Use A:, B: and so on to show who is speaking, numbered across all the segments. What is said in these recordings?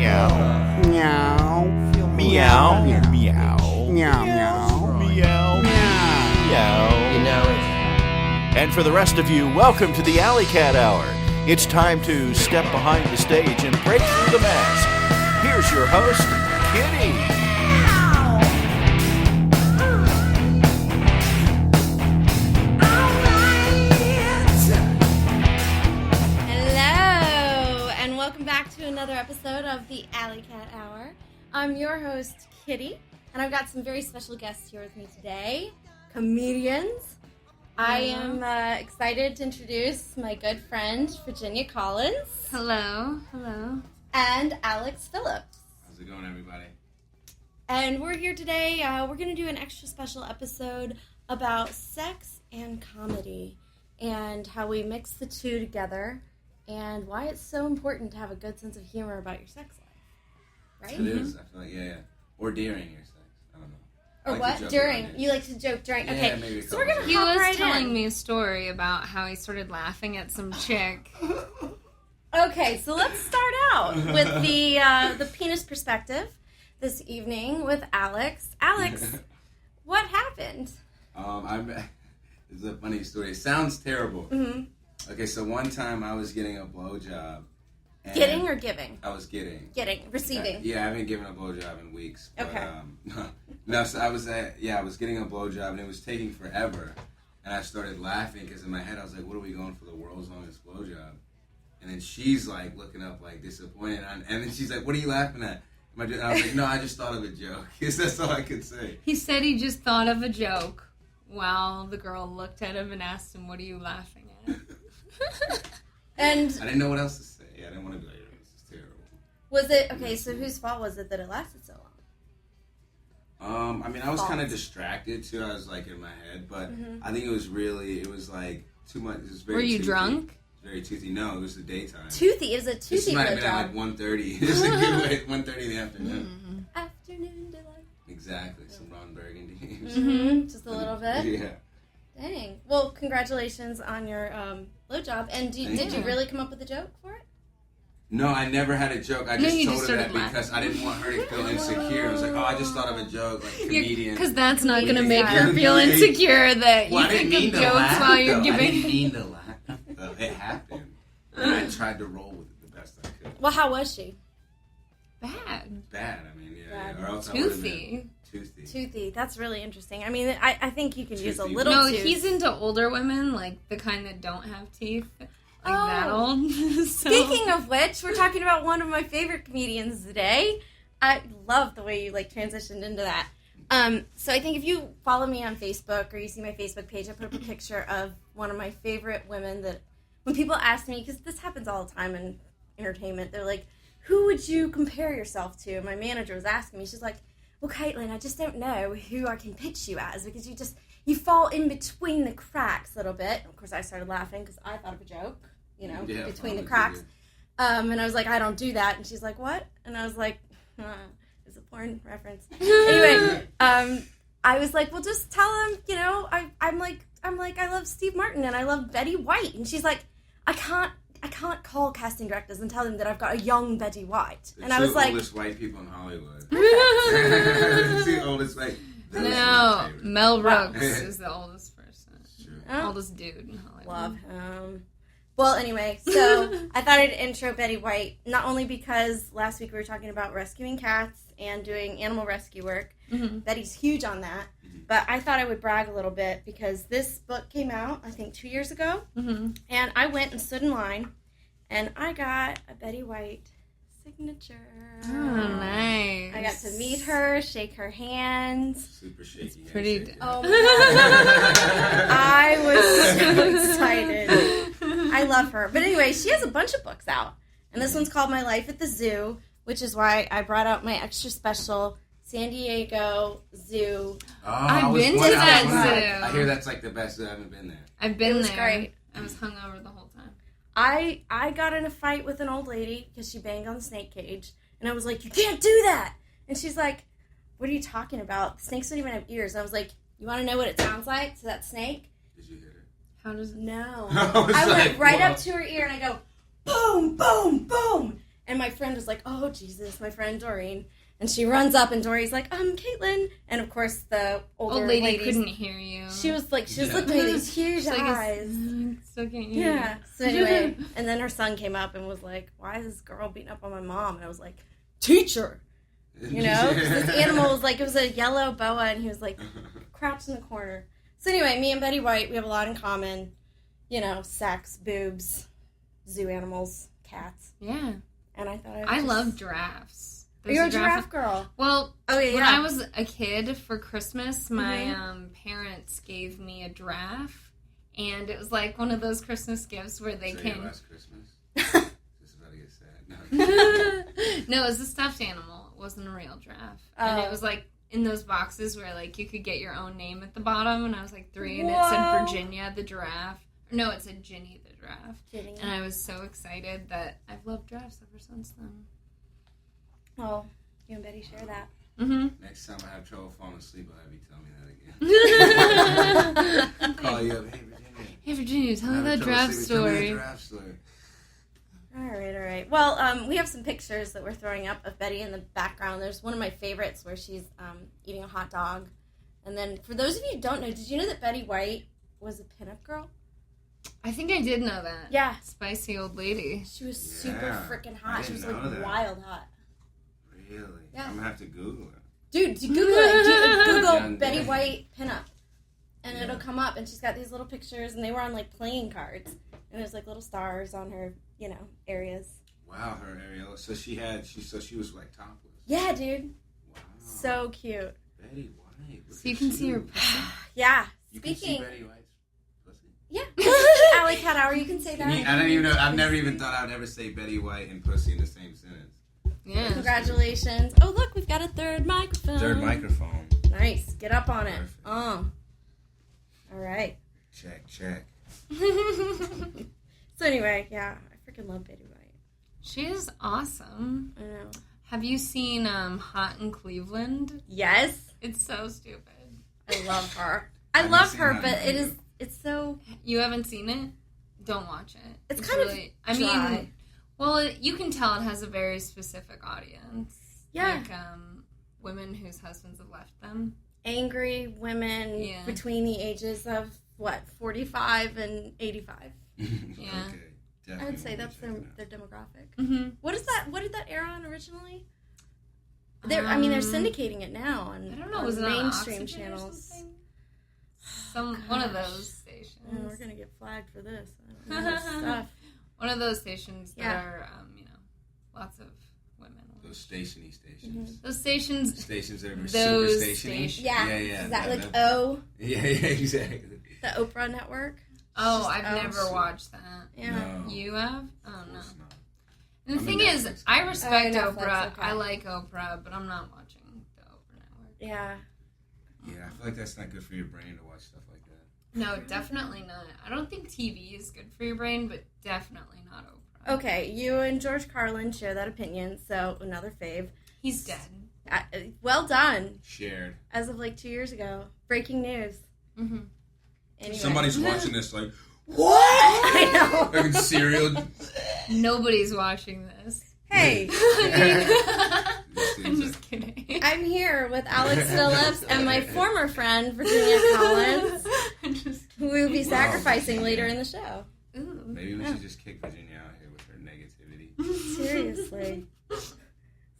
A: Meow.
B: Meow.
A: Meow. Meow.
B: Meow. Meow.
A: Meow. Meow.
C: You know it.
A: And for the rest of you, welcome to the Alley Cat Hour. It's time to step behind the stage and break through the mask. Here's your host, Kitty.
D: Welcome back to another episode of the Alley Cat Hour. I'm your host, Kitty, and I've got some very special guests here with me today, comedians. I am excited to introduce my good friend, Virginia Collins.
E: Hello. Hello.
D: And Alex Phillips.
C: How's it going, everybody?
D: And we're here today. We're going to do an extra special episode about sex and comedy and how we mix the two together. And why it's so important to have a good sense of humor about your sex life, right?
C: It is. I feel like, yeah. Or during your sex. I don't know.
D: Or what? During? You like to joke during?
C: Yeah,
D: okay.
C: Maybe
D: so we're going to
E: He
D: hop
E: was
D: right
E: telling
D: in.
E: me a story about how he started laughing at some chick.
D: Okay, so let's start out with the penis perspective this evening with Alex. Alex, what happened?
C: This is a funny story. It sounds terrible.
D: Mm-hmm.
C: Okay, so one time I was getting a blowjob.
D: Getting or giving?
C: I was getting.
D: Receiving.
C: Yeah, I haven't given a blowjob in weeks. But,
D: Okay.
C: No, so I was getting a blowjob and it was taking forever. And I started laughing because in my head I was like, what are we going for the world's longest blowjob? And then she's like looking up like disappointed. And then she's like, what are you laughing at? And I was like, no, I just thought of a joke. Because that's all I could say.
E: He said he just thought of a joke while the girl looked at him and asked him, what are you laughing at?
D: And
C: I didn't know what else to say. I didn't want to be like, this is terrible.
D: was it, okay, so whose fault was it that it lasted so long?
C: I was kind of distracted too. I was like in my head, but I think it was like too much. It was very
E: Were you
C: toothy.
E: drunk?
C: It was very toothy. No, it was the daytime.
D: Toothy? Is it
C: This
D: toothy
C: might have been at
D: blowjob?
C: like 1:30. This is a good way. 1:30 in the afternoon.
D: Afternoon delight.
C: Exactly. Some Ron Burgundy.
D: Mm-hmm. Just a little bit?
C: Yeah.
D: Dang. Well, congratulations on your blowjob. And did you really come up with a joke for it?
C: No, I never had a joke. I
E: No,
C: just
E: you
C: told
E: just
C: her that
E: started
C: because I didn't want her to feel insecure. I was like, oh, I just thought of a joke, like comedian.
E: Because that's not going to
D: Comedian.
E: make her feel insecure that
C: Well, I
E: you
C: didn't
E: think
C: mean
E: of
C: to
E: jokes
C: laugh,
E: while you're
C: though. I
E: giving...
C: didn't mean to laugh. Though. It happened. And I tried to roll with it the best I could.
D: Well, how was she?
E: Bad.
C: Bad, I mean, yeah.
D: Bad.
C: Or else I would've
E: Toothy.
C: been toothy.
D: Toothy. That's really interesting. I mean, I think you can use a
C: Toothy.
D: little
E: No,
D: tooth.
E: he's into older women, like the kind that don't have teeth. Like that
D: Oh.
E: old. So.
D: Speaking of which, we're talking about one of my favorite comedians today. I love the way you transitioned into that. So I think if you follow me on Facebook or you see my Facebook page, I put up a picture of one of my favorite women that when people ask me, because this happens all the time in entertainment, they're like, who would you compare yourself to? And my manager was asking me, she's like, well, Caitlin, I just don't know who I can pitch you as because you fall in between the cracks a little bit. And of course, I started laughing because I thought of a joke.
C: Yeah,
D: between the
C: probably
D: cracks.
C: did.
D: And I was like, I don't do that. And she's like, what? And I was like, it's a porn reference. Anyway, I was like, well, just tell them, I'm like, I love Steve Martin and I love Betty White. And she's like, I can't call casting directors and tell them that I've got a young Betty White.
C: The
D: And I was like,
C: oldest white people in Hollywood. The oldest white. Those are my
E: No,
C: favorite.
E: Mel Brooks is the oldest person.
C: True.
D: oh,
E: Oldest dude in Hollywood.
D: love him. Well, anyway, so I thought I'd intro Betty White, not only because last week we were talking about rescuing cats and doing animal rescue work.
E: Mm-hmm.
D: Betty's huge on that. But I thought I would brag a little bit because this book came out, I think, 2 years ago.
E: Mm-hmm.
D: And I went and stood in line, and I got a Betty White signature.
E: Oh, nice.
D: I got to meet her, shake her hands.
C: Super shaky.
E: pretty
C: handshake.
D: Oh, my God. I was so excited. I love her. But anyway, she has a bunch of books out. And this one's called My Life at the Zoo, which is why I brought out my extra special San Diego Zoo.
C: Oh,
E: I've
C: I was
E: been to
C: wondering-
E: that
C: I
E: zoo.
C: hear that's like the best zoo. I haven't been there.
E: I've been
D: It was
E: there.
D: great.
E: I was hungover the whole time.
D: I got in a fight with an old lady because she banged on the snake cage. And I was like, you can't do that. And she's like, what are you talking about? Snakes don't even have ears. And I was like, you want to know what it sounds like to that snake?
C: Did you hear it?
E: How does it?
D: No.
C: I was
D: I
C: like,
D: went right
C: whoa.
D: up to her ear and I go, boom, boom, boom. And my friend was like, oh, Jesus, my friend Doreen. And she runs up, and Dory's like, Caitlin. And, of course, the older
E: Old lady
D: ladies,
E: couldn't hear you.
D: She was looking at me with these huge eyes.
E: Still can't hear you.
D: Yeah. So anyway, and then her son came up and was like, why is this girl beating up on my mom? And I was like, teacher. You know? 'Cause this animal was like, it was a yellow boa, and he was like, crouched in the corner. So anyway, me and Betty White, we have a lot in common. You know, sex, boobs, zoo animals, cats.
E: Yeah.
D: And I thought
E: I love giraffes.
D: You're a giraffe girl.
E: Well,
D: oh, yeah,
E: when I was a kid for Christmas, my
D: Mm-hmm.
E: Parents gave me a giraffe, and it was like one of those Christmas gifts where they
C: So
E: can.
C: your last Christmas? Just about to get sad. No.
E: No, it was a stuffed animal. It wasn't a real giraffe, and it was like in those boxes where like you could get your own name at the bottom. And I was like 3, and it said Virginia the giraffe. No, it said Ginny the giraffe.
D: Ginny.
E: And I was so excited that I've loved giraffes ever since then.
D: Oh, you and Betty share that.
E: Mm-hmm.
C: Next time I have trouble falling asleep, I'll have you tell me that again. Call you up, hey Virginia.
E: Hey Virginia, tell me
C: I'm
E: that
C: having trouble
E: giraffe
C: sleeping. Tell me
E: story.
C: that giraffe story.
D: All right. Well, we have some pictures that we're throwing up of Betty in the background. There's one of my favorites where she's eating a hot dog. And then, for those of you who don't know, did you know that Betty White was a pinup girl?
E: I think I did know that.
D: Yeah.
E: Spicy old lady.
D: She was super freaking
C: I
D: hot. She was
C: didn't know
D: like
C: that.
D: wild hot.
C: Really?
D: Yeah.
C: I'm gonna have to Google it.
D: Dude, Google it. Google
C: Young
D: Betty
C: Betty.
D: White pinup. And
C: Yeah.
D: it'll come up, and she's got these little pictures, and they were on, like, playing cards. And there's, like, little stars on her, areas.
C: Wow, her areola. So she was like topless.
D: Yeah, dude.
C: Wow.
D: So cute.
C: Betty White. Look
E: So you
C: at
E: can see her pussy.
D: Yeah.
C: You can
D: Speaking.
C: see Betty White's pussy.
D: Yeah. Alley Cat Hour, you can say that.
C: I don't even know. I've never even thought I'd ever say Betty White and pussy in the same sentence.
E: Yeah.
D: Congratulations. Oh, look, we've got a third microphone.
C: Third microphone.
D: Nice. Get up on it.
C: Perfect.
D: All right.
C: Check.
D: So anyway, yeah, I freaking love Betty White.
E: She is awesome.
D: I know.
E: Have you seen Hot in Cleveland?
D: Yes.
E: It's so stupid.
D: I love her. I
C: haven't
D: love
C: seen
D: her,
C: that
D: but
C: either.
D: it's so...
E: You haven't seen it? Don't watch it.
D: It's kind of
E: I
D: dry.
E: mean, well, you can tell it has a very specific audience.
D: Yeah.
E: Like women whose husbands have left them.
D: Angry women
E: Yeah.
D: between the ages of, 45 and 85.
E: Yeah.
C: Okay.
D: I would say
C: Definitely
D: that's
C: check it
D: their demographic.
E: Mm-hmm.
D: What did that air on originally? They're syndicating it now on,
E: I don't know.
D: on
E: Was it on
D: mainstream
E: Oxygen or
D: channels.
E: something? One of
D: Gosh.
E: those stations.
D: Oh, we're gonna get flagged for this. I don't know this stuff.
E: One of those stations that
D: Yeah.
E: are, lots of women.
C: out. Those stationy stations.
E: Those stations.
C: Stations that are super
E: Those
C: stationy.
E: stations.
D: Yeah.
C: Yeah.
D: Is that like
C: that-
D: O,
C: Yeah, exactly.
D: the Oprah network?
E: Oh,
D: Just
E: I've
D: O.
E: never watched that.
D: Yeah.
C: No.
E: You have? Oh,
C: Of
E: no.
C: course not.
E: And the
C: I'm a
E: thing is,
C: Netflix
E: I
C: guy.
E: respect
D: Oh, Netflix,
E: Oprah.
D: okay.
E: I like Oprah, but I'm not watching the Oprah Network.
D: Yeah.
C: Yeah, I feel like that's not good for your brain to watch stuff like that.
E: No, definitely not. I don't think TV is good for your brain, but definitely not Oprah.
D: Okay, you and George Carlin share that opinion, so another fave.
E: He's dead.
D: Well done.
C: Shared.
D: As of like 2 years ago. Breaking news.
E: Mm-hmm.
D: Anyway.
C: Somebody's watching this like,
D: What? I know.
C: like cereal.
E: Nobody's watching this.
D: Hey,
E: I'm just kidding.
D: I'm here with Alex Phillips and my former friend, Virginia Collins,
E: I'm just
D: who we will be
C: Wow,
D: sacrificing
C: Virginia.
D: later in the show.
E: Ooh.
C: Maybe we should just kick Virginia out here with her negativity.
D: Seriously.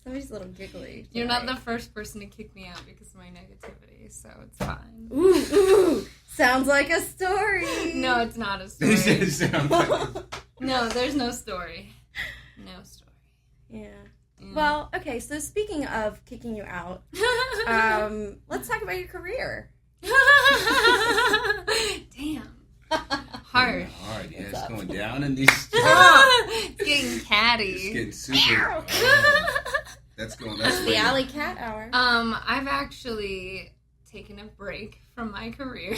D: Somebody's a little giggly.
E: You're not the
D: tonight.
E: first person to kick me out because of my negativity, so it's fine.
D: Ooh. Sounds like a story.
E: No, it's not a
C: They
E: story.
C: sound like-
E: No, there's no story. No story.
D: Yeah.
E: Yeah.
D: Well, okay, so speaking of kicking you out, let's talk about your career.
E: Damn. Harsh.
C: Hard, yeah,
D: What's
C: it's
D: up?
C: going down in these.
E: It's getting catty.
C: It's getting super. That's going. That's
D: The
C: way-
D: Alley Cat Hour.
E: I've actually taken a break from my career.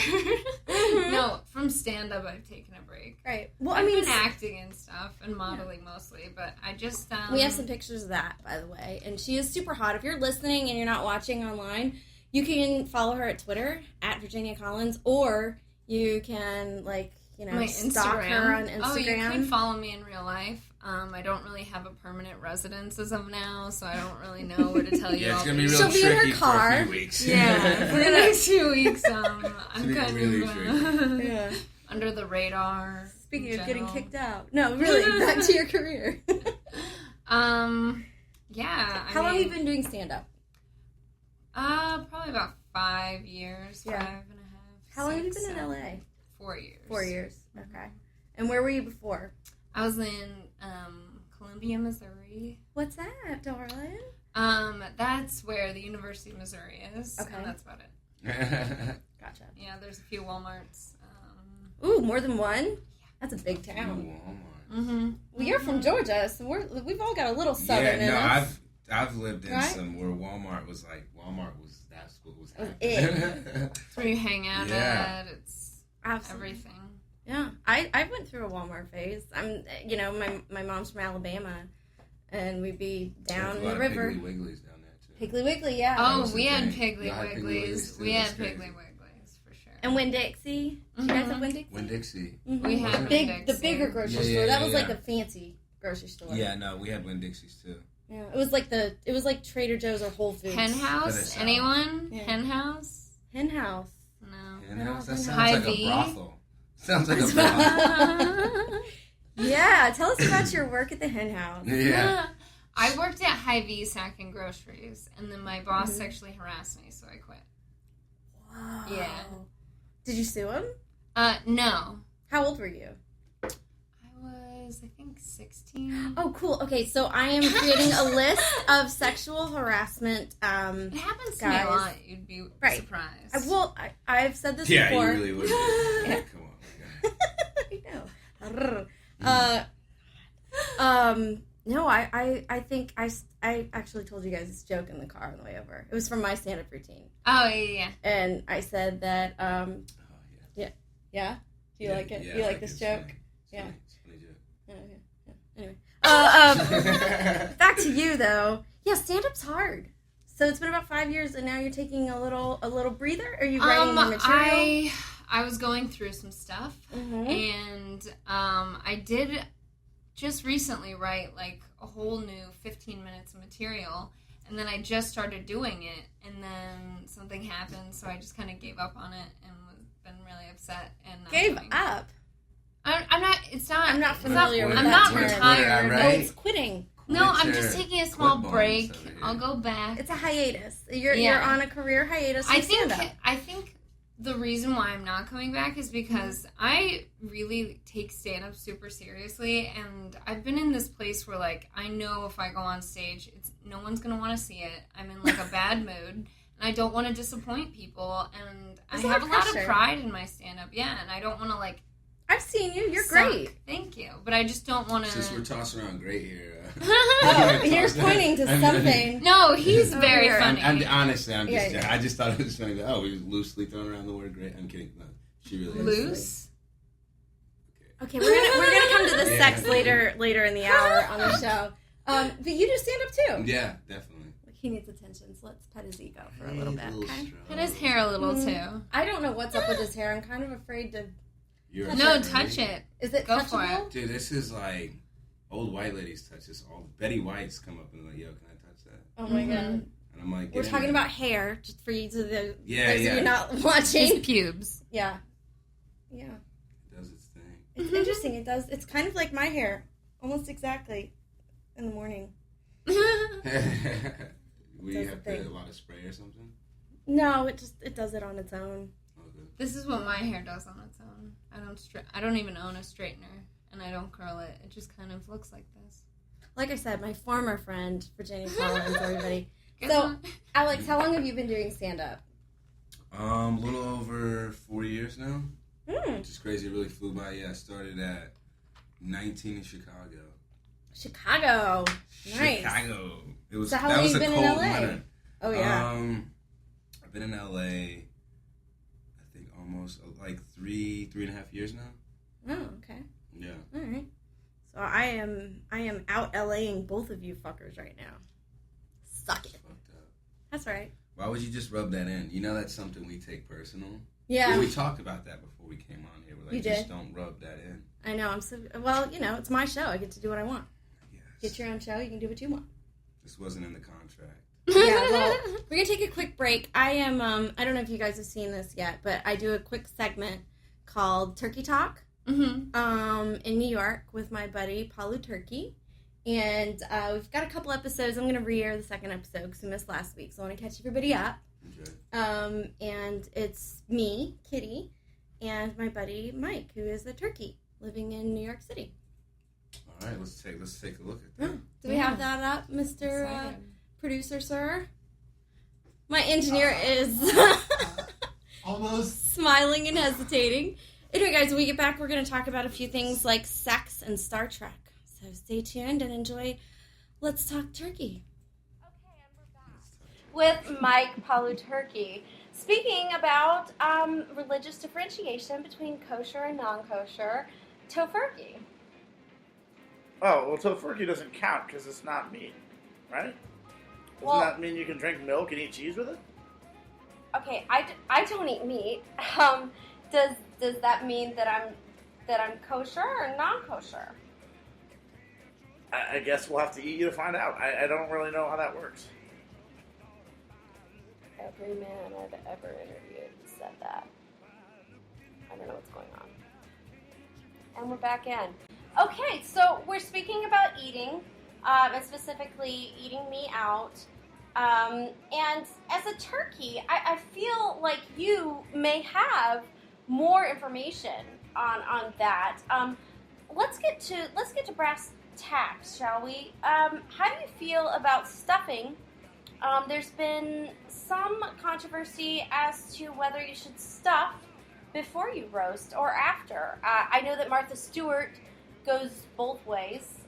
E: No, from stand-up I've taken a break.
D: Right. Well,
E: I've
D: I mean,
E: been acting and stuff and modeling mostly, but I just
D: we have some pictures of that, by the way. And she is super hot. If you're listening and you're not watching online, you can follow her at Twitter, at Virginia Collins, or you can,
E: my
D: stalk her on Instagram.
E: Oh, you could follow me in real life. I don't really have a permanent residence as of now, so I don't really know where to tell you.
C: Yeah, it's
E: all
C: gonna be
E: these-
C: real
D: She'll be in her
C: tricky for
D: car.
C: a few weeks.
E: Yeah, for the next few weeks, I'm
C: be
E: kind
C: really
E: of
D: Yeah.
E: under the radar.
D: Speaking
E: in
D: of getting
E: general.
D: kicked out. No, really, back to your career.
E: Yeah.
D: How long have you been doing stand-up?
E: Probably about 5 years,
D: Yeah.
E: 5.5.
D: How long have you
E: 6,
D: been in
E: 7,
D: LA?
E: 4 years.
D: 4 years. Okay. And where were you before?
E: I was in Columbia, Missouri.
D: What's that, darling?
E: That's where the University of Missouri is.
D: Okay.
E: And that's about it.
D: Gotcha.
E: Yeah, there's a few Walmarts.
D: Ooh, more than one? That's a big town.
E: Mm-hmm.
D: Well, you're from Georgia, so we've all got a little southern in us.
C: I've lived in
D: Right?
C: some where Walmart was that's what was
D: Was
C: happening.
E: It's where you hang out
C: Yeah.
E: at. It's
D: Absolutely.
E: everything.
D: Yeah, I went through a Walmart phase. My mom's from Alabama, and we'd be down
C: There's a
D: the
C: lot of
D: river.
C: Piggly Wiggly's down there too.
D: Piggly Wiggly, yeah.
E: Oh,
C: was the
E: we had
C: thing.
E: Piggly
C: Y'all had Piggly
E: Wigglies.
C: Wigglies, too.
E: We had
C: That's crazy.
E: Piggly Wigglies, for sure.
D: And Winn-Dixie. Did you guys have Winn-Dixie?
C: Winn-Dixie.
D: Mhm.
E: We had
C: Wasn't
D: the
E: Winn-Dixie.
D: bigger grocery
C: Yeah,
D: store.
C: yeah,
D: That
C: yeah,
D: was like
C: yeah.
D: the fancy grocery store.
C: Yeah, no, we had Winn-Dixies too.
D: Yeah, it was like Trader Joe's or Whole Foods.
E: Hen
C: Better
E: House?
C: sound.
E: Anyone?
D: Yeah.
E: Hen House?
D: Hen House.
E: No.
C: Hen House? That
D: Hen
C: sounds
E: House.
C: like a
E: Hy-Vee?
C: brothel. Sounds like a brothel.
D: Yeah, tell us about your work at the Hen House.
C: Yeah.
E: I worked at Hy-Vee sacking groceries, and then my boss sexually harassed me, so I quit.
D: Wow.
E: Yeah.
D: Did you sue him?
E: No.
D: How old were you?
E: I was, I think, 16.
D: Oh, cool. Okay, so I am creating a list of sexual harassment.
E: It happens to me
D: guys.
E: a lot. You'd be
D: Right.
E: surprised.
D: I've said this
C: Yeah,
D: before.
C: you really would. Yeah, come on.
D: I know. No, I think I actually told you guys this joke in the car on the way over. It was from my stand-up routine,
E: Oh, yeah.
D: and I said that.
C: Oh,
D: Yeah. Do you like it?
C: Yeah,
D: Do you
C: I
D: like this
C: it's
D: joke?
C: funny. It's
D: Yeah.
C: funny. It's a funny joke.
D: Anyway, back to you though. Yeah, stand-up's hard. So it's been about 5 years, and now you're taking a little breather. Are you writing more material?
E: I was going through some stuff,
D: Mhm.
E: and I did just recently write like a whole new 15 minutes of material, and then I just started doing it, and then something happened, so I just kind of gave up on it and been really upset and not
D: Gave
E: doing it.
D: up.
E: I'm not. It's not.
D: I'm not
E: it's
D: familiar with
E: I'm
D: that
E: not
D: term.
E: retired.
C: Right?
D: Oh, it's quitting.
E: No, I'm
C: Quit
E: just
C: your
E: taking a small
C: quit
E: break.
C: bones over here.
E: I'll go back.
D: It's a hiatus. You're
E: Yeah.
D: on a career hiatus.
E: I
D: from
E: think
D: stand-up.
E: I think the reason why I'm not coming back is because I really take stand-up super seriously, and I've been in this place where like I know if I go on stage, no one's gonna want to see it. I'm in like a bad mood, and I don't want to disappoint people, and
D: There's
E: I
D: a lot
E: have a
D: of
E: lot
D: pressure.
E: of pride in my stand-up. Yeah, and I don't want to like.
D: I've seen you. You're
E: suck.
D: great.
E: Thank you, but I just don't want to.
C: Since we're tossing around great here.
D: Oh, you're pointing to something.
E: No, he's
D: Oh,
E: very
D: you're-
E: funny.
C: Honestly, I'm just.
D: Yeah.
C: I just thought it was funny. That, oh, we just loosely throwing around the word great. I'm kidding. No, she really is.
E: Loose.
D: Okay, we're gonna come to the
C: Yeah.
D: sex later in the hour on the show. But you do stand up too.
C: Yeah, definitely.
D: He needs attention, so let's pet his ego for a little bit.
C: He's
D: Okay.
C: strong.
E: Put his hair a little
D: Mm.
E: too.
D: I don't know what's up with his hair. I'm kind of afraid to.
C: You're
D: Touch
E: No,
D: it.
E: touch it.
D: Is it
E: Go for
D: touchable?
C: Dude, this is like old white ladies touch this. All Betty White's come up and like, yo, can I touch that?
D: Oh my
E: Mhm.
D: god.
C: And I'm like,
D: We're
C: get in
D: talking
C: there.
D: about hair, just for you to the
C: Yeah,
D: those of
C: yeah.
D: you not
E: His
D: watching.
E: pubes.
D: Yeah. Yeah.
C: It does its thing.
D: It's interesting. It does. It's kind of like my hair, almost exactly, in the morning.
C: We
D: Does
C: have
D: the thing.
C: a lot of spray or something.
D: No, it does it on its own.
C: Okay.
E: This is what my hair does on its own. I don't even own a straightener, and I don't curl it. It just kind of looks like this.
D: Like I said, my former friend Virginia Collins, everybody.
E: Guess
D: So,
E: what?
D: Alex, how long have you been doing stand up?
C: A little over 4 years now.
D: Mm,
C: Which is crazy. It really flew by. Yeah, I started at 19 in Chicago.
D: Chicago. Nice.
C: Chicago. It was
D: So how
C: that
D: long
C: was
D: you
C: a
D: been in
C: cold
D: LA?
C: winter.
D: Oh yeah.
C: I've been in LA. I think almost like three and a half years now.
D: Oh, okay.
C: Yeah.
D: All right. So I am out LAing both of you fuckers right now. Suck it.
C: It's fucked up.
D: That's right.
C: Why would you just rub that in? You know that's something we take personal.
D: Yeah.
C: We talked about that before we came on here. We're like,
D: You
C: just
D: did.
C: don't rub that in.
D: I know. I'm so well. You know, it's my show. I get to do what I want. get your own show. You can do what you want.
C: This wasn't in the contract.
D: Yeah, well, we're going to take a quick break. I don't know if you guys have seen this yet, but I do a quick segment called Turkey Talk in New York with my buddy, Palu Turkey. And we've got a couple episodes. I'm going to re-air the second episode because we missed last week, so I want to catch everybody up. Okay. And it's me, Kitty, and my buddy, Mike, who is a turkey living in New York City.
C: All right, let's take a look at that.
D: Do we have that up, Mr. Producer, sir? My engineer is
B: almost
D: smiling and hesitating. Anyway, guys, when we get back, we're going to talk about a few things like sex and Star Trek. So stay tuned and enjoy Let's Talk Turkey. Okay, and we're back with Mike Palu Turkey. Speaking about religious differentiation between kosher and non-kosher, tofurkey.
B: Oh, well, tofurkey doesn't count because it's not meat, right? Doesn't that mean you can drink milk and eat cheese with it?
D: Okay, I don't eat meat. Does that mean that I'm kosher or non-kosher?
B: I guess we'll have to eat you to find out. I don't really know how that works.
D: Every man I've ever interviewed said that. I don't know what's going on. And we're back in. Okay, so we're speaking about eating, and specifically eating me out. And as a turkey, I feel like you may have more information on that. Let's get to brass tacks, shall we? How do you feel about stuffing? There's been some controversy as to whether you should stuff before you roast or after. I know that Martha Stewart goes both ways.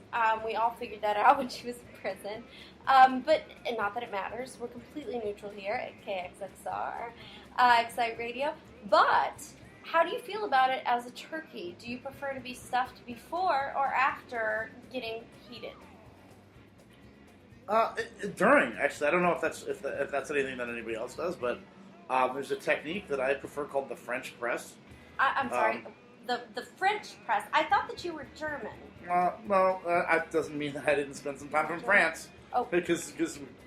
D: We all figured that out when she was in prison. But not that it matters. We're completely neutral here at KXXR, Excite Radio. But how do you feel about it as a turkey? Do you prefer to be stuffed before or after getting heated?
B: During, actually. I don't know if that's anything that anybody else does, but there's a technique that I prefer called the French press.
D: I'm sorry, the French press. I thought that you were German.
B: That doesn't mean that I didn't spend some time in France.
D: Oh.
B: Because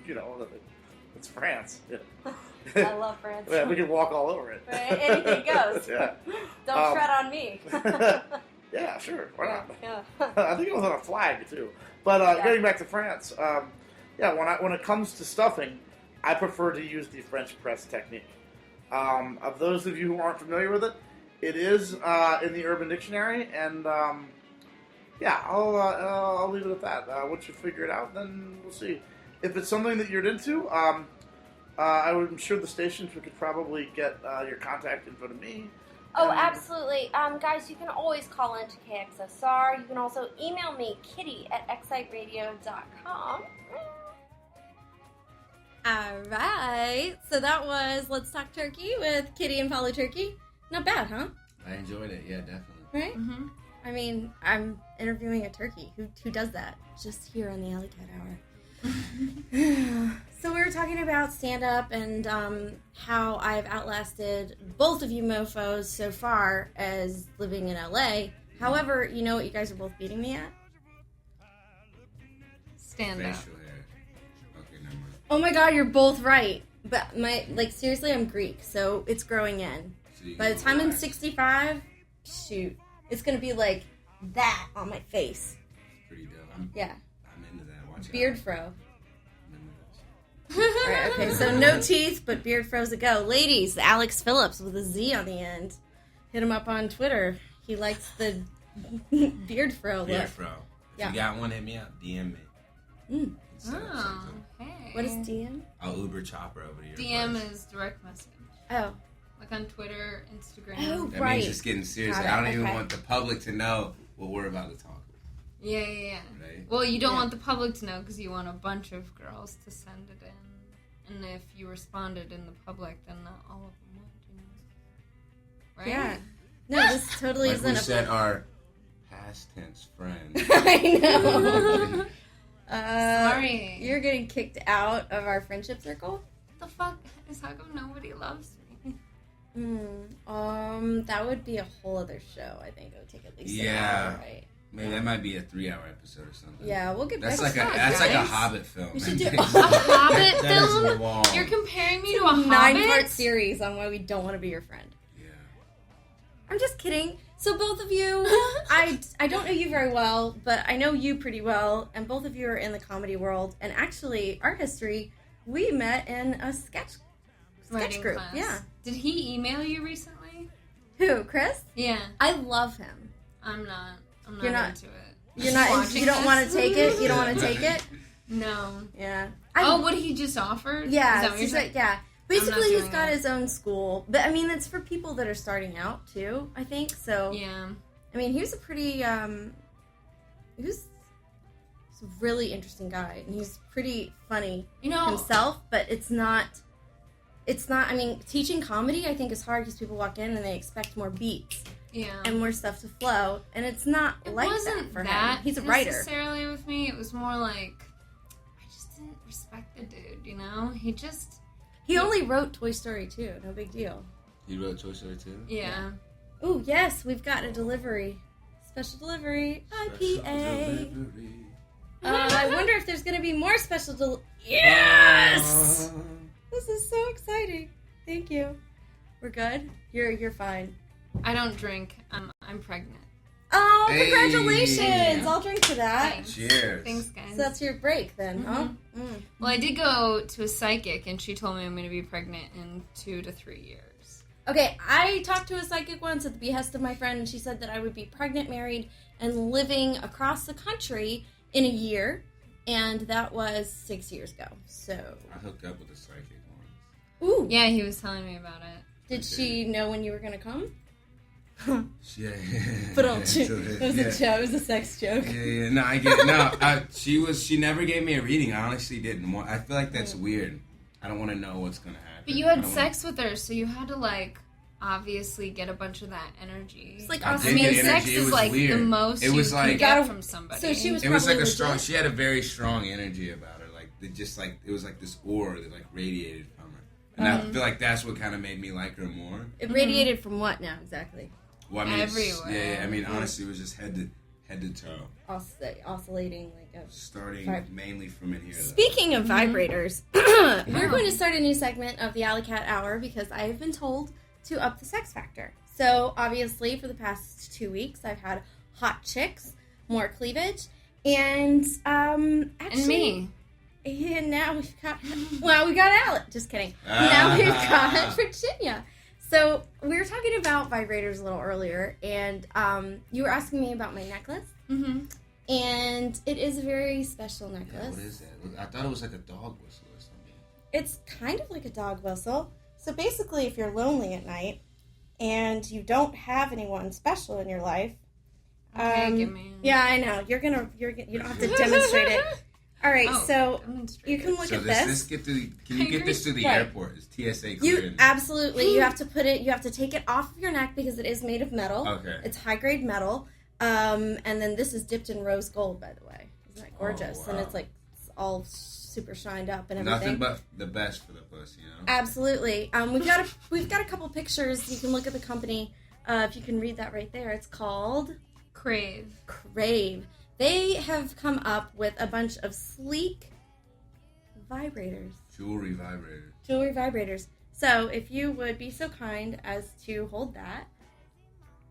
B: you know, it's France. Yeah.
D: I love France.
B: Yeah, we can walk all over it.
D: Right? Anything goes.
B: Yeah.
D: Don't tread on me.
B: Yeah, sure. Why not?
D: Yeah.
B: I think it was on a flag too. But getting back to France, when it comes to stuffing, I prefer to use the French press technique. Of those of you who aren't familiar with it, it is in the Urban Dictionary, and I'll leave it at that. Once you figure it out, then we'll see. If it's something that you're into, I'm sure the stations could probably get your contact info to me.
D: Oh, absolutely. Guys, you can always call into KXSR. You can also email me, kitty@exciteradio.com. All right. So that was Let's Talk Turkey with Kitty and Palu Turkey. Not bad, huh?
C: I enjoyed it. Yeah, definitely.
D: Right? Mm-hmm. I mean, I'm interviewing a turkey. Who does that? Just here on the Alley Cat Hour. So we were talking about stand-up and how I've outlasted both of you mofos so far as living in LA. However, you know what you guys are both beating me at?
E: Stand-up.
C: Facial hair. Okay, never mind.
D: Oh my god, you're both right. But seriously, I'm Greek, so it's growing in.
C: So
D: By the time I'm 65, shoot, it's gonna be like that on my face.
C: Pretty dope. I'm into that. Watch
D: Beard
C: out.
D: fro.
C: I'm into this.
D: Alright, okay, so no teeth, but beard fro's a go. Ladies, Alex Phillips with a Z on the end. Hit him up on Twitter. He likes the beard fro look.
C: Beard fro. If you got one, hit me up. DM me.
E: Oh, hey.
D: What is DM?
C: I'll Uber Chopper over to your
E: DM
C: place.
E: is direct message.
D: Oh.
E: Like on Twitter, Instagram.
D: Oh,
C: That
D: right.
C: means it's getting serious.
D: Got it,
C: I don't even
D: okay.
C: want the public to know what we're about to talk about.
E: Yeah.
C: Right?
E: Well, you don't want the public to know because you want a bunch of girls to send it in. And if you responded in the public, then not all of them would, you know. Right?
D: Yeah. No, this totally
C: Like
D: isn't
C: we
D: a...
C: said, our past tense friends.
D: I know.
E: Sorry.
D: You're getting kicked out of our friendship circle?
E: What the fuck? Is how come nobody loves me?
D: That would be a whole other show. I think it would take at least an
C: Yeah.
D: hour, right?
C: Maybe that might be a 3-hour episode or something.
D: Yeah, we'll get back
C: That's
D: to
C: like
D: that,
C: like a
D: guys.
C: Hobbit film.
D: We should do
E: A Hobbit
C: That is
E: film?
C: long.
E: You're comparing me to a
D: 9-part
E: Hobbit?
D: series on why we don't want to be your friend.
C: Yeah.
D: I'm just kidding. So both of you, I don't know you very well, but I know you pretty well, and both of you are in the comedy world. And actually, our history, we met in a sketch
E: Writing
D: group.
E: class.
D: Yeah.
E: Did he email you recently?
D: Who, Chris?
E: Yeah.
D: I love him.
E: I'm not
D: You're not-
E: into it.
D: You're not.
E: Watching
D: You don't
E: this?
D: want to take it. You don't want to take it.
E: No.
D: Yeah.
E: What he just offered?
D: Yeah.
E: Is that what you're
D: she's like,
E: saying?
D: yeah. Basically, he's
E: doing
D: got
E: it.
D: his own school, but I mean, it's for people that are starting out too. I think so.
E: Yeah.
D: I mean, he was a pretty. He was a really interesting guy, and he's pretty funny
E: You know,
D: himself. But it's not. It's not. I mean, teaching comedy, I think, is hard because people walk in and they expect more beats
E: yeah.
D: and more stuff to flow, and it's not
E: It
D: like
E: wasn't
D: that for
E: that
D: him. He's a writer.
E: necessarily with me. It was more like I just didn't respect the dude. You know,
D: He only wrote Toy Story 2. No big deal.
C: You wrote Toy Story 2?
E: yeah.
D: Ooh, yes, we've got a delivery. Special delivery. IPA. I wonder if there's going to be more special Yes! This is so exciting. Thank you. We're good? You're fine.
E: I don't drink. I'm pregnant.
D: Oh,
C: Hey.
D: congratulations! I'll drink to that.
E: Thanks.
C: Cheers.
E: Thanks, guys.
D: So that's your break then, huh?
E: Well, I did go to a psychic, and she told me I'm going to be pregnant in 2 to 3 years.
D: Okay, I talked to a psychic once at the behest of my friend, and she said that I would be pregnant, married, and living across the country in a year, and that was 6 years ago. So,
C: I hooked up with a psychic once.
D: ooh,
E: Yeah, he was telling me about it.
D: did she know when you were gonna come?
C: Yeah.
D: But it was a joke. It was a sex joke.
C: Yeah. No, I get it. No, she never gave me a reading. I honestly didn't want. I feel like that's weird. I don't want to know what's gonna happen.
E: But you had sex with her, so you had to, like, obviously get a bunch of that energy.
D: It's like
C: I
D: awesome.
C: did
E: I mean,
C: get
E: sex
C: energy. It
E: is
C: was
E: like
C: weird.
E: the most
C: It was
E: you
C: like-
E: can
D: You
E: get
D: gotta-
E: from somebody.
D: so she was
C: It was like
D: probably
C: a strong.
D: legit.
C: She had a very strong energy about her. Like it was like this aura that like radiated from her. And I feel like that's what kind of made me like her more.
D: It radiated from what now exactly?
C: Well, I mean,
E: Everywhere.
C: Yeah. I mean, honestly, it was just head to toe,
D: Oscillating like a.
C: starting
D: Vibe.
C: mainly from in here. Though.
D: Speaking of vibrators, we're going to start a new segment of the Alley Cat Hour because I have been told to up the sex factor. So obviously, for the past 2 weeks, I've had hot chicks, more cleavage, and actually,
E: And me.
D: And now we got Alec. Just kidding. Now we've got Virginia. So we were talking about vibrators a little earlier, and you were asking me about my necklace,
E: Mm-hmm.
D: and it is a very special
C: Yeah,
D: necklace.
C: what is that? I thought it was like a dog whistle or something.
D: It's kind of like a dog whistle. So basically, if you're lonely at night and you don't have anyone special in your life,
E: Okay, give me.
D: yeah, I know you don't have to demonstrate it. All right,
E: Oh,
D: so
E: demonstrate
D: you can
E: it.
D: look
C: So
D: at
C: this
D: this.
C: get to the, can you get this to the
D: Right.
C: airport? Is TSA
D: You
C: cleared?
D: absolutely you have to put it. You have to take it off of your neck because it is made of metal.
C: Okay.
D: It's high grade metal. And then this is dipped in rose gold, by the way. Isn't that gorgeous?
C: Oh, wow.
D: And it's like it's all super shined up and everything.
C: Nothing but the best for the pussy, you know?
D: Absolutely. We've got a couple pictures. You can look at the company. If you can read that right there, it's called
E: Crave.
D: Crave. They have come up with a bunch of sleek vibrators,
C: Jewelry vibrator.
D: jewelry vibrators. So if you would be so kind as to hold that,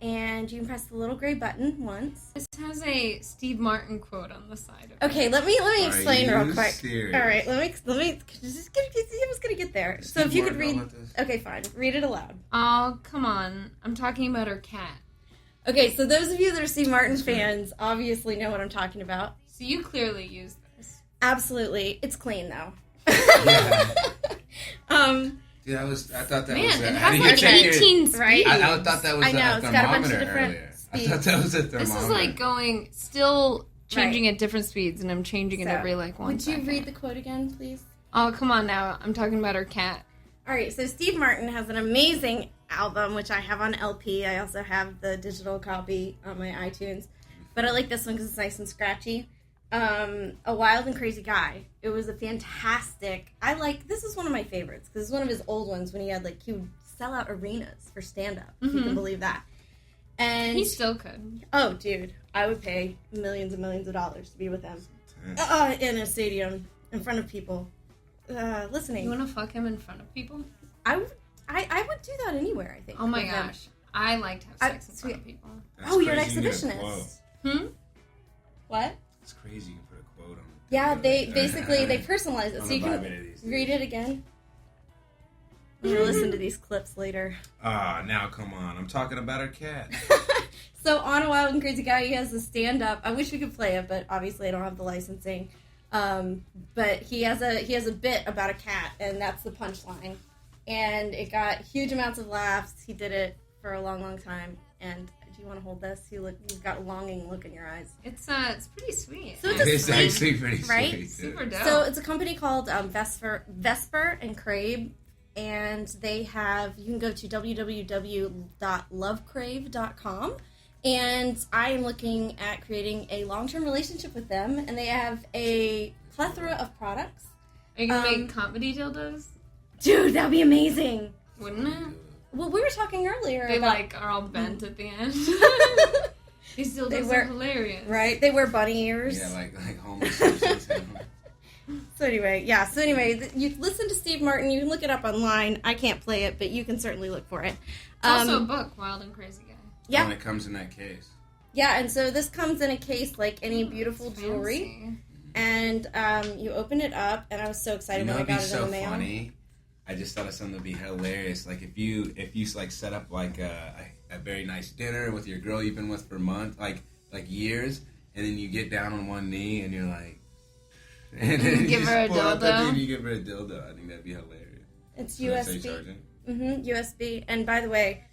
D: and you can press the little gray button once.
E: This has a Steve Martin quote on the side of it.
D: Okay, let me
C: Are
D: explain
C: you
D: real quick.
C: serious?
D: All right, let me. I was gonna get there. So if you could read.
C: Martin know about this?
D: Okay, fine. Read it aloud.
E: Oh, come on. I'm talking about her cat.
D: Okay, so those of you that are Steve Martin fans obviously know what I'm talking about.
E: So you clearly use this.
D: Absolutely. It's clean, though.
C: Yeah. Dude, I thought that
E: Man,
C: was
E: it
C: how do
E: has
C: you
E: like
C: check your-
E: 18 speeds.
D: Right?
C: I thought that was
D: I know,
C: a
D: it's got a bunch of
C: thermometer
D: different
C: earlier.
D: speeds.
C: I thought that was a thermometer.
E: This is like going, still changing at different speeds, and I'm changing it
D: So,
E: every like 1
D: Would you
E: second.
D: read the quote again, please?
E: Oh, come on now. I'm talking about her cat.
D: All right, so Steve Martin has an amazing album, which I have on LP. I also have the digital copy on my iTunes. But I like this one because it's nice and scratchy. A Wild and Crazy Guy. It was a fantastic... This is one of my favorites because it's one of his old ones when he would sell out arenas for stand-up, if you can believe that. And
E: He still could.
D: oh, dude. I would pay millions and millions of dollars to be with him in a stadium in front of people listening.
E: You want to fuck him in front of people?
D: I would do that anywhere, I think.
E: Oh my
D: with him.
E: gosh. I like to have sex in front of people.
C: That's
D: You're an
C: crazy you get a
D: exhibitionist.
C: quote.
D: What?
C: It's crazy you can put a quote on it.
D: Yeah, they basically they personalize it,
C: On
D: so you
C: the
D: can
C: vibe of these
D: read
C: days.
D: it again. I'm gonna listen to these clips later.
C: Now come on. I'm talking about our cat.
D: So on a Wild and Crazy Guy, he has a stand-up. I wish we could play it, but obviously I don't have the licensing. But he has a bit about a cat, and that's the punchline. And it got huge amounts of laughs. He did it for a long, long time. And do you want to hold this? You've got a longing look in your eyes.
E: It's pretty sweet.
D: So
C: It's actually pretty
D: right?
C: sweet.
E: Super dope.
D: So it's a company called Vesper and Crave, and you can go to www.lovecrave.com, and I am looking at creating a long-term relationship with them, and they have a plethora of products.
E: Are you going to make comedy dildos?
D: Dude, that'd be amazing.
E: Wouldn't it?
D: Well, we were talking earlier
E: They
D: about...
E: are all bent at the end. These dildos
D: wear-
E: are hilarious.
D: Right? They wear bunny ears.
C: Yeah, like homeless persons.
D: So anyway, you listen to Steve Martin. You can look it up online. I can't play it, but you can certainly look for it.
E: It's also a book, Wild and Crazy Guy.
D: Yeah.
C: When it comes in that case.
D: Yeah, and so this comes in a case like any beautiful jewelry.
E: Fancy.
D: And you open it up, and I was so excited when I got it in the mail.
C: Funny. I just thought of something that'd be hilarious. Like if you like set up like a very nice dinner with your girl you've been with for months, like years, and then you get down on one knee and you're like, and then
E: give
C: you
E: her a
C: just pull out the
E: dildo.
C: thing and you give her a dildo. I think that'd be hilarious.
D: It's
C: Can I say
D: USB.
C: charging?
D: USB. And by the way,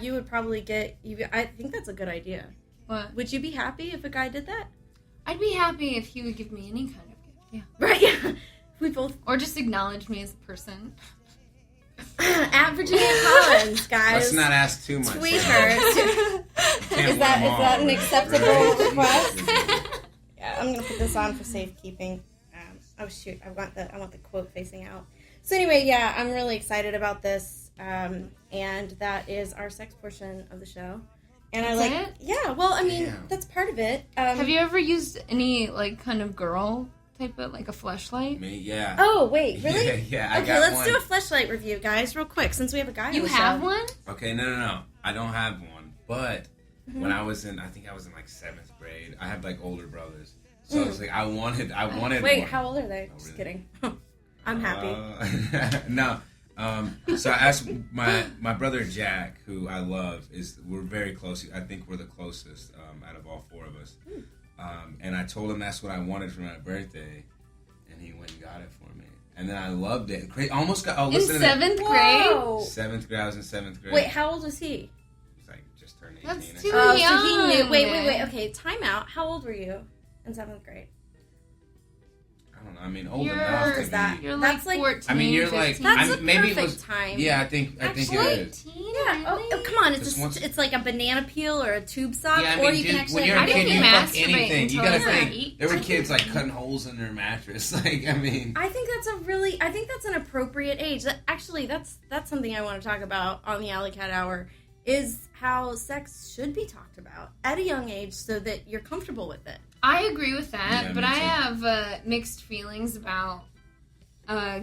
D: you would probably get. I think that's a good idea.
E: What?
D: Would you be happy if a guy did that?
E: I'd be happy if he would give me any kind of gift. Yeah.
D: Right? Yeah. We both
E: Or just acknowledge me as a person.
D: at Virginia Collins, guys.
C: Let's not ask too much.
D: Tweet
C: though.
D: her.
C: Can't
D: Is that
C: win 'em
D: an
C: all,
D: acceptable
C: right?
D: request? Yeah, I'm gonna put this on for safekeeping. Oh shoot, I want the quote facing out. So anyway, yeah, I'm really excited about this, and that is our sex portion of the show. And
E: That's it?
D: Yeah. Well, I mean,
C: Damn.
D: that's part of it.
E: Have you ever used any like kind of girl type of like a fleshlight?
C: Me, yeah.
D: Oh wait, really?
C: Yeah, I
D: Okay,
C: got
D: let's
C: one.
D: do a fleshlight review, guys, real quick, since we have a guy.
E: You
D: on the
E: have
D: show.
E: one?
C: Okay, no. I don't have one. But when I was in, I think I was in like 7th grade. I had like older brothers, so I was like, I wanted.
D: Wait,
C: one.
D: how old are they?
C: Oh,
D: Just
C: really?
D: kidding. I'm happy.
C: No. So I asked my brother Jack, who I love, we're very close. I think we're the closest out of all 4 of us. And I told him that's what I wanted for my birthday, and he went and got it for me. And then I loved it. Almost got. Oh,
E: In
C: listen to that.
E: 7th grade?
D: Whoa.
C: 7th grade. I was in 7th grade.
D: Wait, how old was he?
C: He was like just turned 18.
E: That's
C: or
E: too
C: something.
D: Oh, so he knew.
E: young.
D: Wait. Okay, time out. How old were you in 7th grade?
C: I don't know. I mean, old
E: You're-
C: enough to
D: that?
C: be.
E: You're
D: That's
E: like
D: like-
E: 14.
C: I mean, you're
E: 15.
C: like.
D: That's a
C: maybe
D: perfect
C: it was
D: time.
C: Yeah, I think
D: Actually,
C: it is.
E: 18?
D: Yeah. Oh,
E: Really?
D: come on.
C: Just once-
D: It's like a banana peel or a tube sock,
C: Yeah, I
D: or
C: mean,
D: you can
C: dude,
D: actually.
C: when you're a
E: I
C: kid,
E: didn't
C: you fuck
E: masturbate
C: anything. You
E: until
C: gotta
E: I was
C: think.
E: 8.
C: There were kids like cutting holes in their mattress. Like, I mean,
D: I think that's an appropriate age. That's something I want to talk about on the Alley Cat Hour, is how sex should be talked about at a young age so that you're comfortable with it.
E: I agree with that,
C: Yeah,
E: but
C: me
E: I
C: too.
E: have mixed feelings about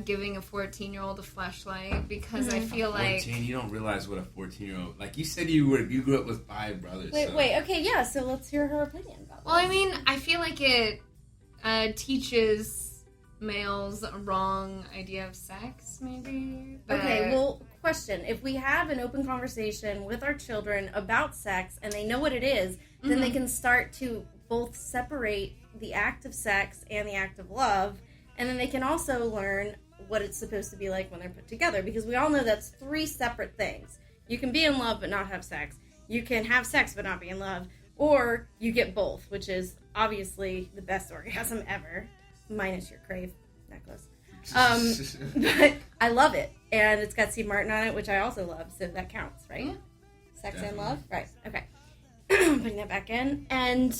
E: giving a 14-year-old a fleshlight because I feel like
C: 14. You don't realize what a 14-year-old. Like you said, you grew up with 5 brothers. so.
D: Wait. Okay, yeah. So let's hear her opinion about
E: well, I mean, I feel like it teaches males a wrong idea of sex, maybe. But
D: Okay, well, question. If we have an open conversation with our children about sex and they know what it is, then they can start to both separate the act of sex and the act of love, and then they can also learn what it's supposed to be like when they're put together, because we all know that's 3 separate things. You can be in love but not have sex. You can have sex but not be in love. Or you get both, which is obviously the best orgasm ever, minus your crave necklace. But I love it, and it's got Steve Martin on it, which I also love, so that counts, right?
E: Yeah.
D: Sex
C: Definitely.
D: and love, right? Okay, putting that back in, and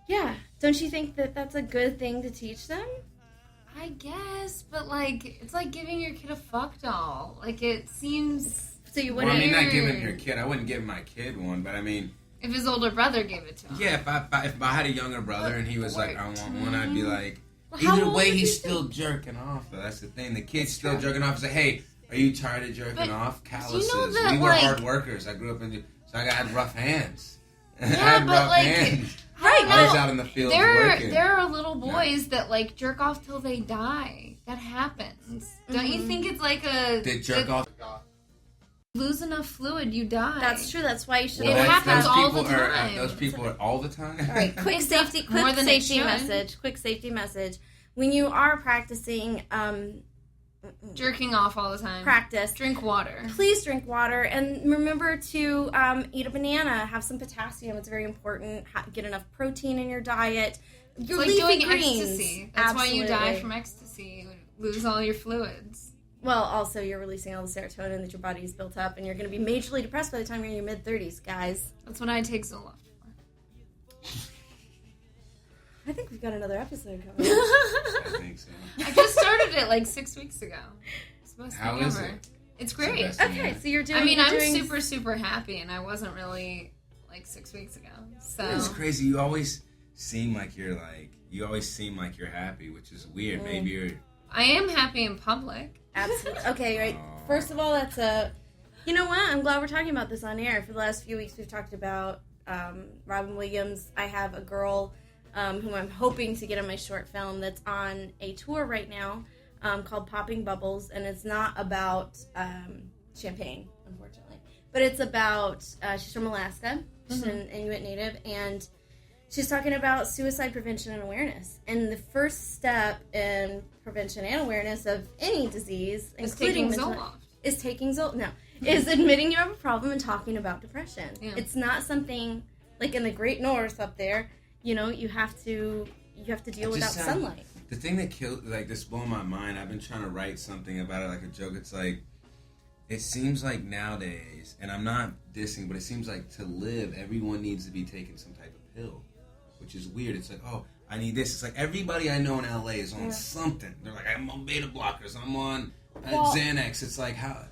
D: yeah, don't you think that that's a good thing to teach them?
E: I guess, but like it's like giving your kid a fuck doll. Like it seems
D: So you
C: Well,
D: wouldn't.
C: I mean, not
E: Weird.
C: giving your kid. I wouldn't give my kid one, but I mean,
E: If his older brother gave it to him.
C: Yeah, if I had a younger brother and he was like, I want one, I'd be like,
D: How
C: either
D: old
C: way,
D: would
C: he's
D: you
C: still jerking off. Though. That's the thing. The kid's still jerking off. He's like, hey, are you tired of jerking off? Calluses.
E: that,
C: We were
E: like-
C: hard workers. I grew up so I had rough hands. I
E: Yeah,
C: had
E: but,
C: rough
E: like,
C: hands.
D: Right,
C: I was
E: No,
C: out in the fields working.
E: there are little boys that like jerk off till they die. That happens. Don't you think it's like a
C: Did jerk off?
E: lose enough fluid, you die.
D: That's true. That's why you should.
E: It
C: Well,
E: happens
C: those
E: all the
C: people
E: time.
C: Those people are all the time.
D: All right, quick
E: It's
D: safety,
E: more
D: quick
E: than it
D: safety
E: should.
D: message. Quick safety message. When you are practicing,
E: jerking off all the time.
D: practice.
E: Drink water.
D: Please drink water and remember to eat a banana. Have some potassium. It's very important. Get enough protein in your diet. Your
E: It's like
D: leafy
E: doing
D: greens.
E: ecstasy. That's why you die
D: Absolutely.
E: from ecstasy. You lose all your fluids.
D: Well, also you're releasing all the serotonin that your body's built up, and you're going to be majorly depressed by the time you're in your mid-30s, guys.
E: That's what I take Zoloft for.
D: I think we've got another episode coming.
C: I think so.
E: I just started it like 6 weeks ago. It's supposed to
C: How
E: be
C: is
E: over.
C: it?
E: It's great.
C: It's the best.
D: Okay, so you're doing.
E: I mean,
D: you're
E: I'm
D: doing,
E: super, super happy, and I wasn't really like 6 weeks ago. So
C: It's crazy. You always seem like you're happy, which is weird. Maybe you're.
E: I am happy in public.
D: Absolutely. Okay, right. First of all, that's a. You know what? I'm glad we're talking about this on air. For the last few weeks, we've talked about Robin Williams. I have a girl whom I'm hoping to get on my short film that's on a tour right now called Popping Bubbles, and it's not about champagne, unfortunately, but it's about. She's from Alaska. She's an Inuit native, and she's talking about suicide prevention and awareness. And the first step in prevention and awareness of any disease,
E: It's
D: including
E: taking
D: mental,
E: Zoloft.
D: is taking is admitting you have a problem and talking about depression.
E: Yeah.
D: It's not something like in the Great North up there. You know, you have to deal without sunlight.
C: The thing that killed, like, this blowing my mind. I've been trying to write something about it, like a joke. It's like, it seems like nowadays, and I'm not dissing, but it seems like to live, everyone needs to be taking some type of pill, which is weird. It's like, oh, I need this. It's like everybody I know in LA is on something. They're like, I'm on beta blockers. I'm on Xanax. It's like, how?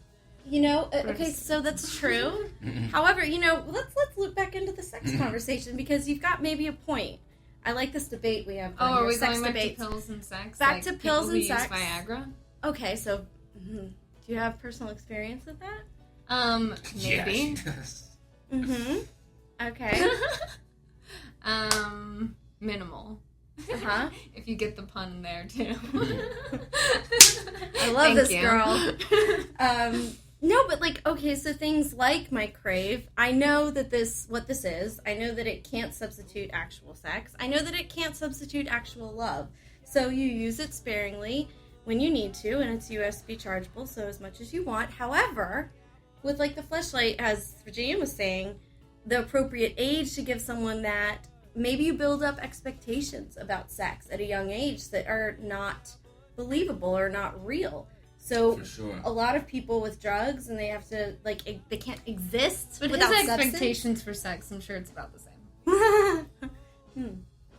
D: You know, okay, so that's true. However, you know, let's look back into the sex conversation because you've got maybe a point. I like this debate we have.
E: Oh, are we
D: sex
E: going back
D: debates.
E: to pills and sex?
D: Back
E: Like
D: to
E: people
D: pills
E: who
D: and
E: use
D: sex.
E: Viagra?
D: Okay, so do you have personal experience with that?
C: Yeah,
E: Maybe.
C: she does.
D: Okay.
E: Minimal.
D: Uh-huh.
E: If you get the pun there too.
D: I love
E: Thank
D: this
E: you.
D: girl. No, but like, okay, so things like my crave, I know that what this is. I know that it can't substitute actual sex. I know that it can't substitute actual love. So you use it sparingly when you need to, and it's USB chargeable, so as much as you want. However, with like the fleshlight, as Virginia was saying, the appropriate age to give someone that, maybe you build up expectations about sex at a young age that are not believable or not real. So
C: For sure.
D: a lot of people with drugs, and they have to, like, they can't exist
E: But
D: without
E: his
D: substance.
E: expectations for sex, I'm sure it's about the same.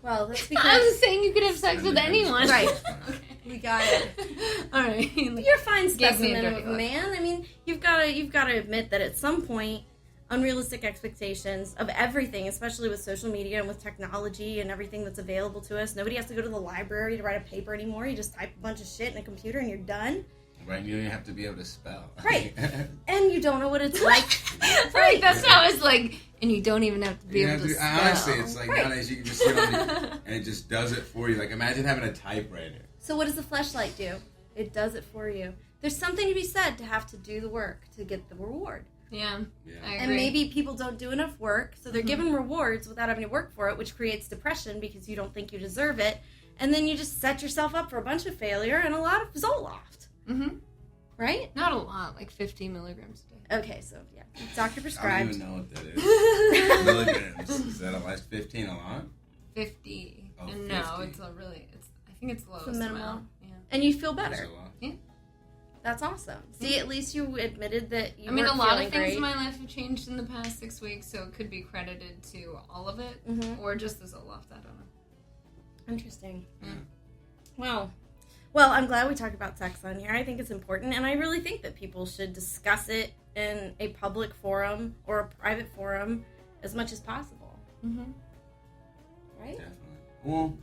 D: Well, that's
E: I'm
D: because
E: saying you could have sex with anyone.
D: Right.
E: Okay.
D: we got it.
E: All right.
D: You're a fine
E: Gave me a
D: specimen
E: dirty
D: of a
E: look.
D: man. I mean, you've got to admit that at some point, unrealistic expectations of everything, especially with social media and with technology and everything that's available to us. Nobody has to go to the library to write a paper anymore. You just type a bunch of shit in a computer and you're done.
C: Right, you don't even have to be able to spell.
D: Right. And you don't know what it's like.
E: Right, that's how it's like, and you don't even have to be
C: You
E: able
C: have
E: to
C: to-
E: spell.
C: honestly, it's like
D: Right.
C: nowadays you can just sit on it and it just does it for you. Like, imagine having a typewriter.
D: So what does the fleshlight do? It does it for you. There's something to be said to have to do the work to get the reward.
E: Yeah,
C: Yeah.
E: I agree.
D: And maybe people don't do enough work, so they're given rewards without having to work for it, which creates depression because you don't think you deserve it. And then you just set yourself up for a bunch of failure and a lot of Zoloft.
E: Mm-hmm.
D: Right?
E: Not a lot, like 50 milligrams a day.
D: Okay, so yeah. Doctor
C: I don't
D: prescribed.
C: even know what that is. Milligrams. Is that a last 15 a lot?
E: 50.
C: Oh,
E: and no,
C: 50.
E: it's a really, I think it's the lowest
D: minimal.
E: amount. Yeah.
D: And you feel
C: That's
D: better.
C: a lot.
D: That's awesome. See, at least you admitted that you
E: I mean, a
D: weren't
E: lot
D: feeling
E: of things
D: great.
E: in my life have changed in the past 6 weeks, so it could be credited to all of it, or just the Zoloft, I don't know.
D: Interesting.
C: Yeah.
D: Well, I'm glad we talked about sex on here. I think it's important, and I really think that people should discuss it in a public forum or a private forum as much as possible.
E: Mm-hmm.
D: Right?
C: Definitely. Well,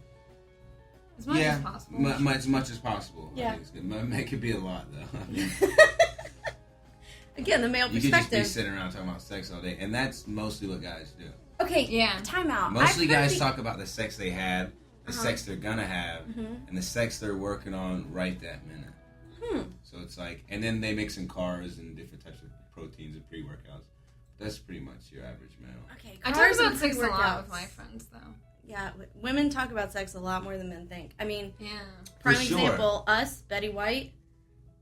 E: As much as possible.
C: As much as possible.
D: Yeah.
C: I think it's good. It could be a lot, though. I mean,
D: Again, the male
C: you could just
D: perspective.
C: be sitting around talking about sex all day, and that's mostly what guys do.
D: Okay,
E: Yeah.
D: time out.
C: Mostly
D: I've heard
C: guys talk about the sex they had, the
D: Uh-huh.
C: sex they're gonna have, and the sex they're working on right that minute.
D: Hmm.
C: So it's like, and then they mix in carbs and different types of proteins and pre-workouts. That's pretty much your average male.
D: Okay,
E: I
D: carbs
E: talk about
D: and
E: sex a lot
D: pre-workouts.
E: with my friends, though.
D: Yeah, women talk about sex a lot more than men think. I mean,
E: Yeah.
D: prime
C: For sure.
D: example, us, Betty White.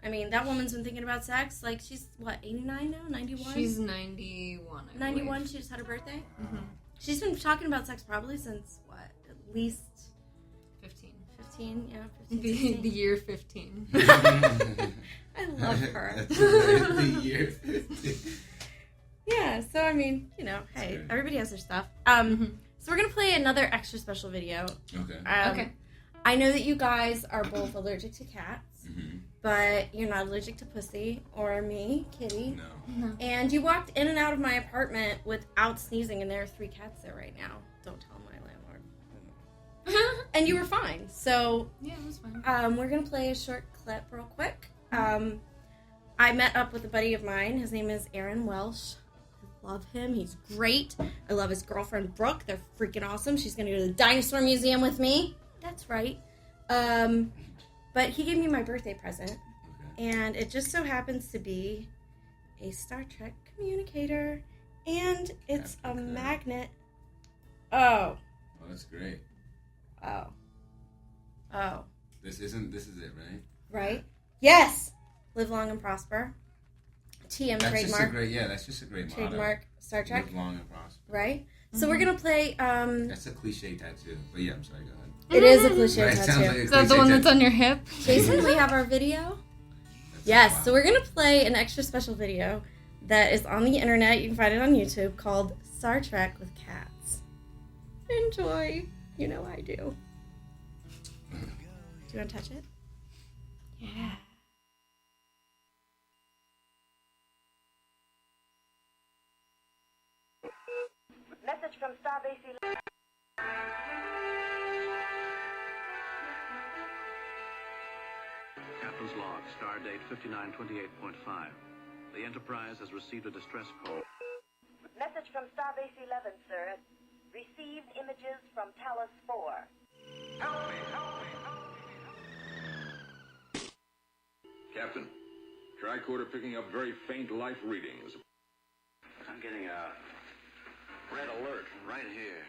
D: I mean, that woman's been thinking about sex. Like, she's, what, 89 now? 91?
E: She's 91, I
D: 91,
E: believe.
D: she just had her birthday?
E: Mm-hmm.
D: She's been talking about sex probably since, what, at least
E: 15.
D: 15? Yeah, 15,
E: The
D: 16.
E: year 15.
D: I love her.
C: That's the year 50.
D: Yeah, so I mean, you know, hey,
C: Sure.
D: everybody has their stuff.
E: Mhm.
D: So we're gonna play another extra special video.
C: Okay.
E: Okay.
D: I know that you guys are both allergic to cats,
C: Mm-hmm.
D: but you're not allergic to pussy or me, Kitty.
C: No.
D: And you walked in and out of my apartment without sneezing, and there are 3 cats there right now. Don't tell my landlord. And you were fine. So
E: Yeah, it was fine.
D: we're gonna play a short clip real quick. I met up with a buddy of mine. His name is Aaron Welsh. I love him. He's great. I love his girlfriend Brooke. They're freaking awesome. She's gonna go to the dinosaur museum with me. That's right. But he gave me my birthday present,
C: Okay.
D: and it just so happens to be a Star Trek communicator, and it's a
C: Captain Kirk.
D: magnet. Oh.
C: Oh, that's great.
D: Oh. Oh.
C: This is it, right?
D: Right? Yes! Live long and prosper. TM
C: That's
D: trademark.
C: just a great, that's just a great motto.
D: Trademark Star Trek.
C: Live long and prosper.
D: Right? So we're gonna play,
C: That's a cliche tattoo. But yeah, I'm sorry, go ahead.
D: it is a cliche
C: Right, sounds
D: tattoo.
C: like a
E: Is that the
C: cliche
E: one that's
C: tattoo.
E: on your hip?
D: Jason, we have our video.
C: That's
D: Yes,
C: wild.
D: so we're gonna play an extra special video that is on the internet. You can find it on YouTube called Star Trek with Cats. Enjoy. You know I do. Do you want to touch it?
E: Yeah.
F: Message from Starbase 11.
G: Captain's log, star date 5928.5. The Enterprise has received a distress call.
F: Message from Starbase 11, sir. Received images from Talos 4.
H: Captain, tricorder picking up very faint life readings.
G: I'm getting a red alert right here.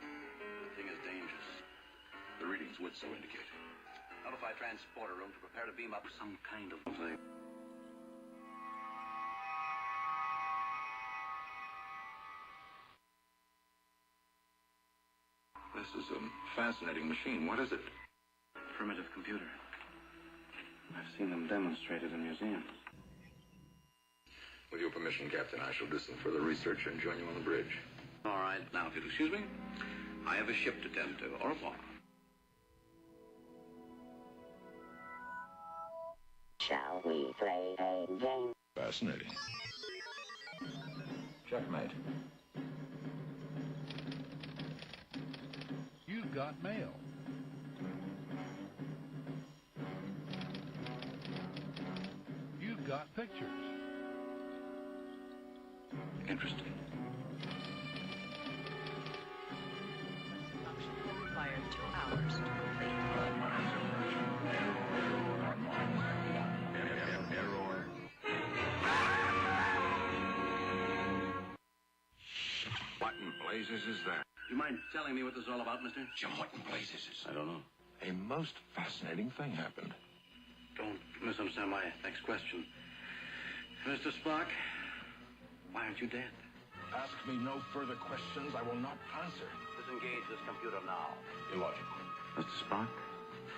G: The thing is dangerous.
H: The readings would so indicate.
G: Notify transporter room to prepare to beam up some kind of thing.
H: This is a fascinating machine. What is it?
G: Primitive computer. I've seen them demonstrated in museums.
H: With your permission, Captain, I shall do some further research and join you on the bridge.
G: All right, now if you'll excuse me, I have a ship to tend to. Au revoir.
F: Shall we play a game?
H: Fascinating. Checkmate.
I: You've got mail. You've got pictures.
G: Interesting.
F: Function will require 2 hours to complete.
H: What in blazes is that?
G: Do you mind telling me what this is all about, mister?
H: Jim, what in blazes is
G: I don't know.
H: A most fascinating thing happened.
G: Don't misunderstand my next question. Mr. Spock, why aren't you dead?
H: Ask me no further questions. I will not answer.
G: Disengage this computer now.
H: Illogical.
G: Mr. Spock,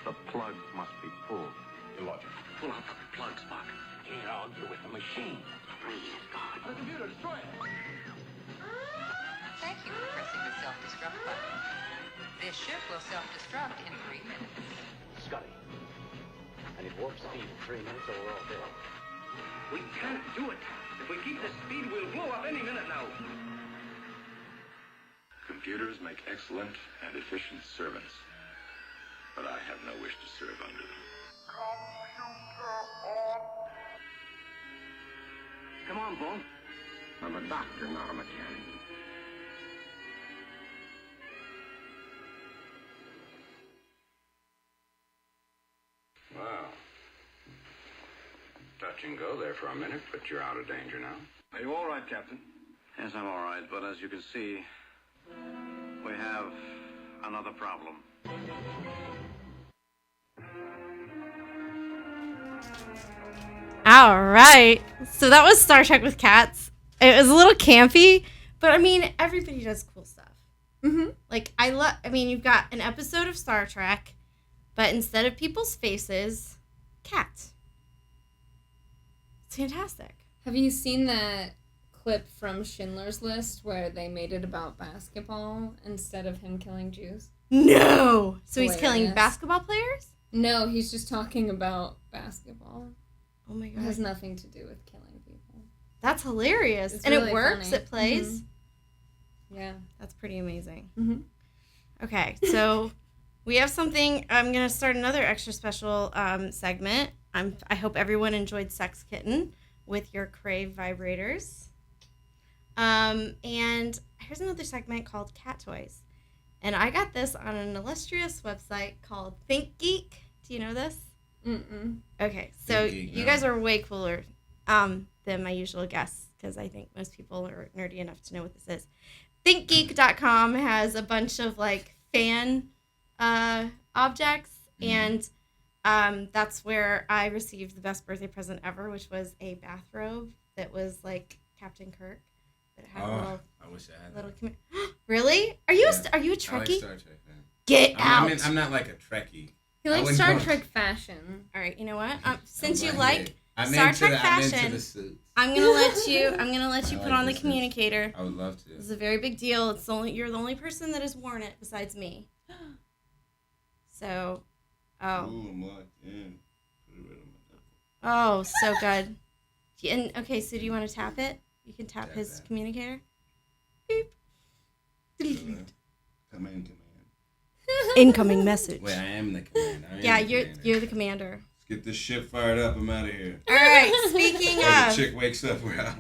G: the plug must be pulled.
H: Illogical.
G: Pull out the plug, Spock.
H: Can't argue with the machine.
G: Please, God.
H: The computer, destroy it.
J: Thank you for pressing the self-destruct button. This ship will self-destruct in 3 minutes.
G: Scotty. I need warp speed in 3 minutes or we're all dead. We can't do it. If we keep this speed, we'll blow up any minute now.
H: computers make excellent and efficient servants. But I have no wish to serve under them.
G: Come on, Paul.
K: I'm a doctor, not a mechanic.
H: Wow. Touch and go there for a minute, but you're out of danger now.
G: Are you all right, Captain? Yes, I'm all right, but as you can see, we have another problem.
D: All right. So that was Star Trek with cats. It was a little campy, but I mean, everybody does cool stuff.
E: Mm-hmm.
D: Like, I mean, you've got an episode of Star Trek, but instead of people's faces, cats. It's fantastic.
E: Have you seen that clip from Schindler's List where they made it about basketball instead of him killing Jews?
D: No. So he's
E: Hilarious.
D: killing basketball players?
E: No, he's just talking about basketball.
D: Oh my
E: It
D: god.
E: has nothing to do with killing people.
D: That's hilarious.
E: It's
D: And
E: really
D: it works.
E: funny.
D: It plays.
E: Mm-hmm. Yeah.
D: That's pretty amazing.
E: Mm-hmm.
D: Okay, so we have something. I'm going to start another extra special segment. I hope everyone enjoyed Sex Kitten with your Crave vibrators. And here's another segment called Cat Toys. And I got this on an illustrious website called Think Geek. Do you know this?
E: Mm-mm.
D: Okay, so
C: Think Geek,
D: you
C: no.
D: guys are way cooler than my usual guests because I think most people are nerdy enough to know what this is. ThinkGeek.com has a bunch of like fan objects, and that's where I received the best birthday present ever, which was a bathrobe that was like Captain Kirk. That had a little,
C: I wish I had
D: little.
C: that.
D: Really? Are you
C: Yeah.
D: are you a
C: I like
D: Trekkie?
C: Star Trek, man.
D: Get out!
C: I mean, I'm not like a Trekkie.
E: He
C: I
E: likes
C: wouldn't
E: Star
C: go-
E: Trek fashion.
D: All right, you know what? Since you
C: I'm
D: like
C: I'm
D: Star
C: into
D: Trek
C: the, I'm into
D: fashion,
C: the suits.
D: I'm gonna let you
C: I
D: put
C: like
D: on the
C: the suits.
D: communicator.
C: I would love to.
D: This is a very big deal. You're the only person that has worn it besides me. So,
C: Ooh, I'm locked in. Put it right on my nipple.
D: so good. And okay, so do you want to tap it? You can tap
C: Tap
D: his
C: that.
D: communicator. Beep.
C: Command.
D: Incoming message.
C: Wait, I am the command. I am
D: Yeah,
C: the commander.
D: you're the commander.
C: Let's get this shit fired up. I'm out of here.
D: All right. Speaking
C: Oh, the
D: of,
C: chick wakes up. We're out.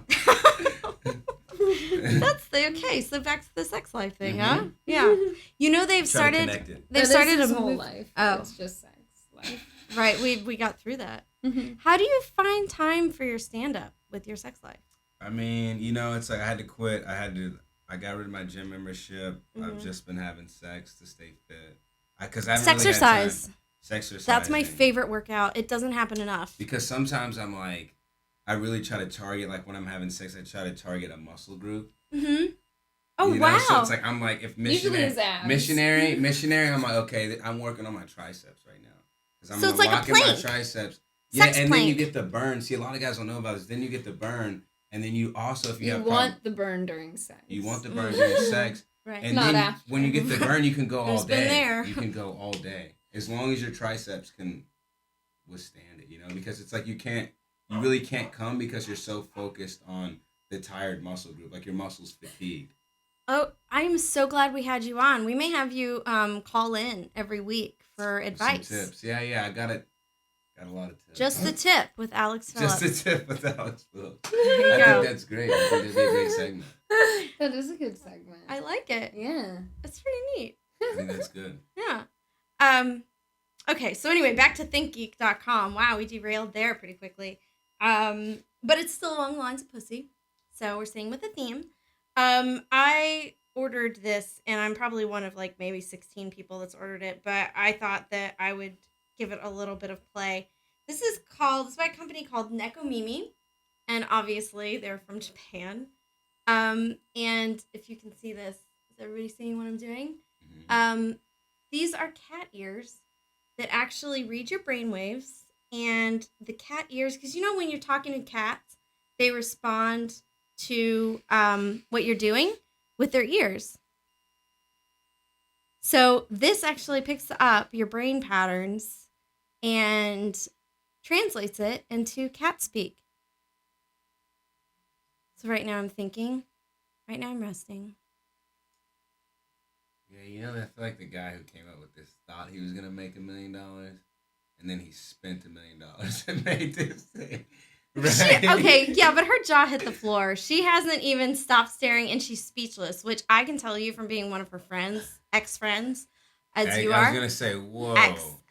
D: that's okay. So back to the sex life thing, huh? Yeah. You know they've
C: Try to
D: started.
C: connect it.
D: They've
E: That is
D: started
E: his
D: a
E: whole
D: move-
E: life.
D: Oh.
E: It's just sex life.
D: Right. We got through that.
E: Mm-hmm.
D: How do you find time for your stand up with your sex life?
C: I mean, it's like I had to quit. I got rid of my gym membership. I've just been having sex to stay fit. Because I haven't really had time. Sexercise.
D: That's my favorite workout. It doesn't happen enough.
C: Because sometimes I'm like, I really try to target, like when I'm having sex, I try to target a muscle group.
D: Mm-hmm. Oh,
C: You know?
D: wow.
C: So it's like, I'm like, if
E: Usually
C: missionary,
E: his abs.
C: missionary, I'm like, okay, I'm working on my triceps right now. Because I'm
D: So it's like a
C: locking my
D: plank.
C: triceps.
D: Sex
C: yeah, and then you
D: plank.
C: get the burn. See, a lot of guys don't know about this. Then you get the burn, and then you also, if you,
E: You
C: have
E: want the burn during sex.
C: you want the burn during sex.
D: Right.
C: And
E: Not
C: then
E: after.
C: when you get the burn, you can go all
D: Who's been
C: day.
D: there?
C: You can go all day. As long as your triceps can withstand it, because it's like you really can't come because you're so focused on the tired muscle group, like your muscles fatigued.
D: Oh, I'm so glad we had you on. We may have you call in every week for advice.
C: Some tips. Yeah, I got it. Got a lot of tips.
D: Just the tip with Alex Phillips.
C: Just the tip with Alex Phillips.
D: There you
C: I
D: go.
C: think that's great. I think that'd be a great segment.
E: That is a good segment.
D: I like it.
E: Yeah.
D: It's pretty neat.
C: I think that's good.
D: Yeah. Okay, so anyway, back to thinkgeek.com. Wow, we derailed there pretty quickly. But it's still along the lines of pussy. So we're staying with the theme. I ordered this, and I'm probably one of like maybe 16 people that's ordered it, but I thought that I would give it a little bit of play. This is by a company called Nekomimi, and obviously they're from Japan. And if you can see this, is everybody seeing what I'm doing? These are cat ears that actually read your brainwaves, and the cat ears, because when you're talking to cats, they respond to what you're doing with their ears. So this actually picks up your brain patterns and translates it into cat speak. So right now I'm thinking, right now I'm resting.
C: Yeah, you know, I feel like the guy who came up with this thought he was gonna make $1 million, and then he spent $1 million and made this thing. Right?
D: Okay, yeah, but her jaw hit the floor. She hasn't even stopped staring, and she's speechless, which I can tell you from being one of her friends, ex-friends, as you are.
C: I was gonna say, whoa.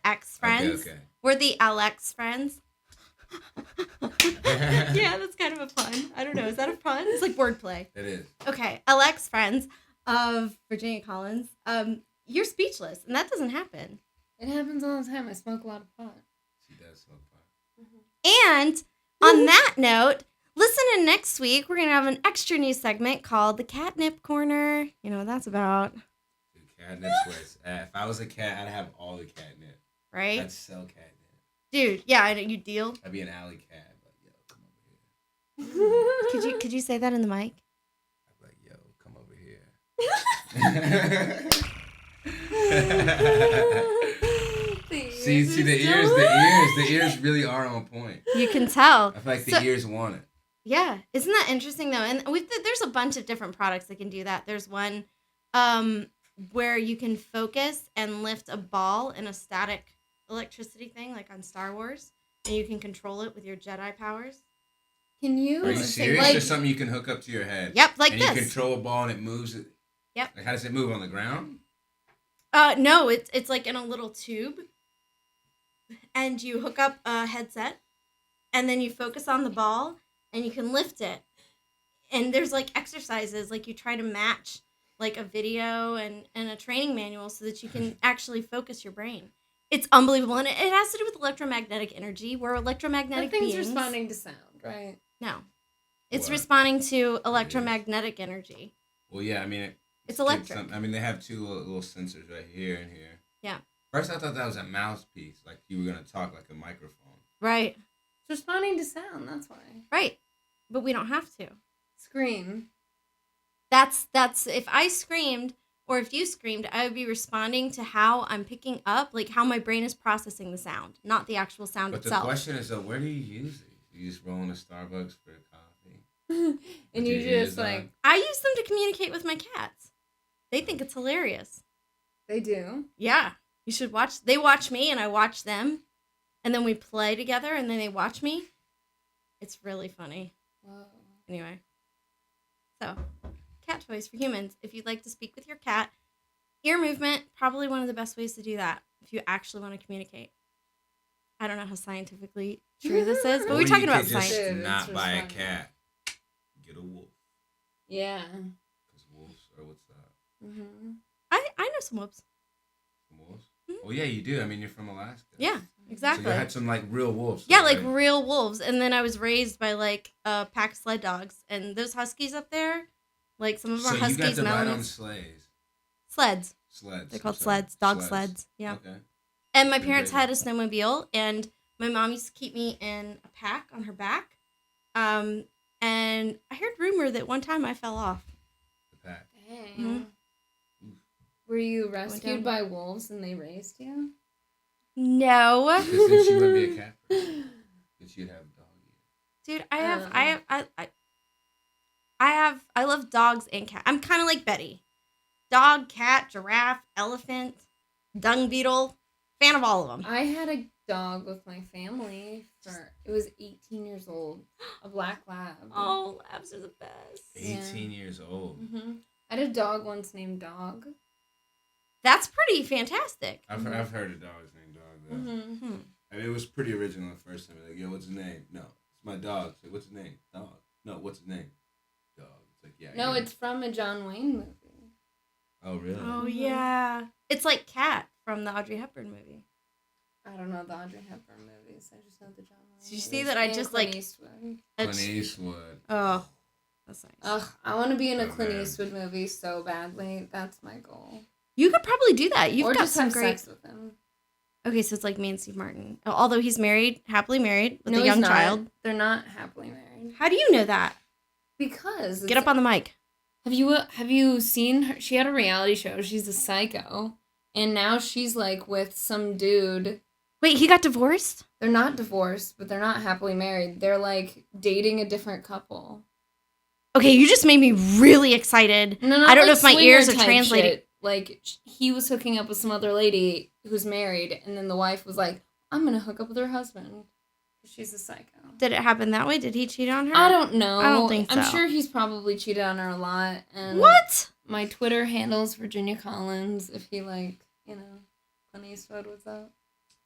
D: Ex-friends.
C: Okay.
D: We're the LX friends. Yeah, that's kind of a pun. I don't know. Is that a pun? It's like wordplay.
C: It is.
D: Okay, LX friends of Virginia Collins. You're speechless, and that doesn't happen.
E: It happens all the time. I smoke a lot of pot.
C: She does smoke pot.
D: And on that note, listen in next week. We're going to have an extra news segment called the Catnip Corner. You know what that's about.
C: Dude, catnip's where it's at. If I was a cat, I'd have all the catnip.
D: Right?
C: I'd sell catnip.
D: Dude, yeah, I know you deal.
C: I'd be an alley cat. Like, yo, come over here.
D: Could you say that in the mic?
C: I'd be like, yo, come over here. See the ears really are on point.
D: You can tell.
C: I feel like the ears want it.
D: Yeah, isn't that interesting though? And there's a bunch of different products that can do that. There's one where you can focus and lift a ball in a static electricity thing, like on Star Wars, and you can control it with your Jedi powers.
E: Can you?
C: Are you serious?
D: like,
C: or something you can hook up to your head?
D: Yep, like
C: and
D: this.
C: And you control a ball and it moves.
D: Yep.
C: Like, how does it move on the ground?
D: No, it's like in a little tube, and you hook up a headset, and then you focus on the ball, and you can lift it. And there's like exercises, like you try to match like a video and a training manual so that you can actually focus your brain. It's unbelievable, and it has to do with electromagnetic energy. We're electromagnetic
E: That thing's
D: beings.
E: responding to sound, right?
D: No, it's
C: What?
D: responding to electromagnetic energy.
C: Well, yeah, I mean,
D: It's electric.
C: they have two little sensors right here and here.
D: Yeah.
C: First, I thought that was a mouthpiece, like you were gonna talk like a microphone.
D: Right.
E: It's responding to sound. That's why.
D: Right, but we don't have to.
E: Scream.
D: That's if I screamed or if you screamed, I would be responding to how I'm picking up, like how my brain is processing the sound, not the actual sound
C: But
D: itself.
C: the question is, though, where do you use it? You just roll into Starbucks for a coffee?
E: And you just like...
D: I use them to communicate with my cats. They think it's hilarious.
E: They do?
D: Yeah. You should watch. They watch me and I watch them. And then we play together and then they watch me. It's really funny.
E: Whoa.
D: Anyway. So, cat toys for humans. If you'd like to speak with your cat, ear movement, probably one of the best ways to do that if you actually want to communicate. I don't know how scientifically true this is, but we're talking about science.
C: Just not buy a cat. Get a wolf.
E: Yeah.
C: Because wolves are what's up.
E: Mm-hmm.
D: I know some wolves.
C: Some wolves? Oh, yeah, you do. I mean, you're from Alaska.
D: Yeah, exactly.
C: So you had some, like, real wolves.
D: Yeah,
C: right?
D: like real wolves. And then I was raised by, like, a pack of sled dogs. And those huskies up there, like, some of them are huskies.
C: So you got to ride on
D: Malamutes.
C: sleighs.
D: Sleds.
C: Sleds.
D: They're called sleds. Dog sleds. Yeah.
C: Okay.
D: And my parents had a snowmobile, and my mom used to keep me in a pack on her back. And I heard rumor that one time I fell off.
C: The pack.
E: Dang.
D: Mm-hmm.
E: Were you rescued by wolves and they raised you?
D: No.
C: Because then she would be a cat person. Because you'd have a dog.
D: Dude, I love dogs and cats. I'm kind of like Betty. Dog, cat, giraffe, elephant, dung beetle. Fan of all of them.
E: I had a dog with my family it was 18 years old. A black lab.
D: Oh, labs are the best.
C: 18 years old.
E: Mm-hmm. I had a dog once named Dog.
D: That's pretty fantastic.
C: I've heard of dogs named Dog, though.
E: Mm-hmm.
C: I mean, it was pretty original the first time. Like, yo, what's his name? No, it's my dog. It's like, what's his name? Dog. No, what's his name? Dog. It's like, yeah.
E: No, it's from a John Wayne movie.
C: Oh, really?
D: Oh, yeah. It's like Cat from the Audrey Hepburn movie.
E: I don't know the Audrey Hepburn movies. I just know the John Wayne.
D: Did you see that I just
E: Clint
D: like...
E: Eastwood.
C: Clint Eastwood.
D: Oh, that's nice.
E: Ugh, I want to be in a
C: Oh,
E: Clint
C: man.
E: Eastwood movie so badly. That's my goal.
D: You could probably do that. You've
E: or
D: got
E: just
D: some
E: have
D: great...
E: sex with him.
D: Okay, so it's like me and Steve Martin. Although he's married, happily married, with
E: No,
D: a young
E: he's not.
D: child.
E: They're not happily married.
D: How do you know that?
E: Because
D: Get up on the mic.
E: Have you seen her? She had a reality show. She's a psycho, and now she's like with some dude.
D: Wait, he got divorced?
E: They're not divorced, but they're not happily married. They're like dating a different couple.
D: Okay, you just made me really excited.
E: No,
D: I don't know
E: like
D: if my ears are
E: swinger type
D: translating.
E: shit. like, he was hooking up with some other lady who's married, and then the wife was like, I'm going to hook up with her husband. She's a psycho.
D: Did it happen that way? Did he cheat on her?
E: I don't know.
D: I don't think so.
E: I'm sure he's probably cheated on her a lot. And
D: What?
E: My Twitter handle's Virginia Collins. If he, like, you know, Clint Eastwood, what's up?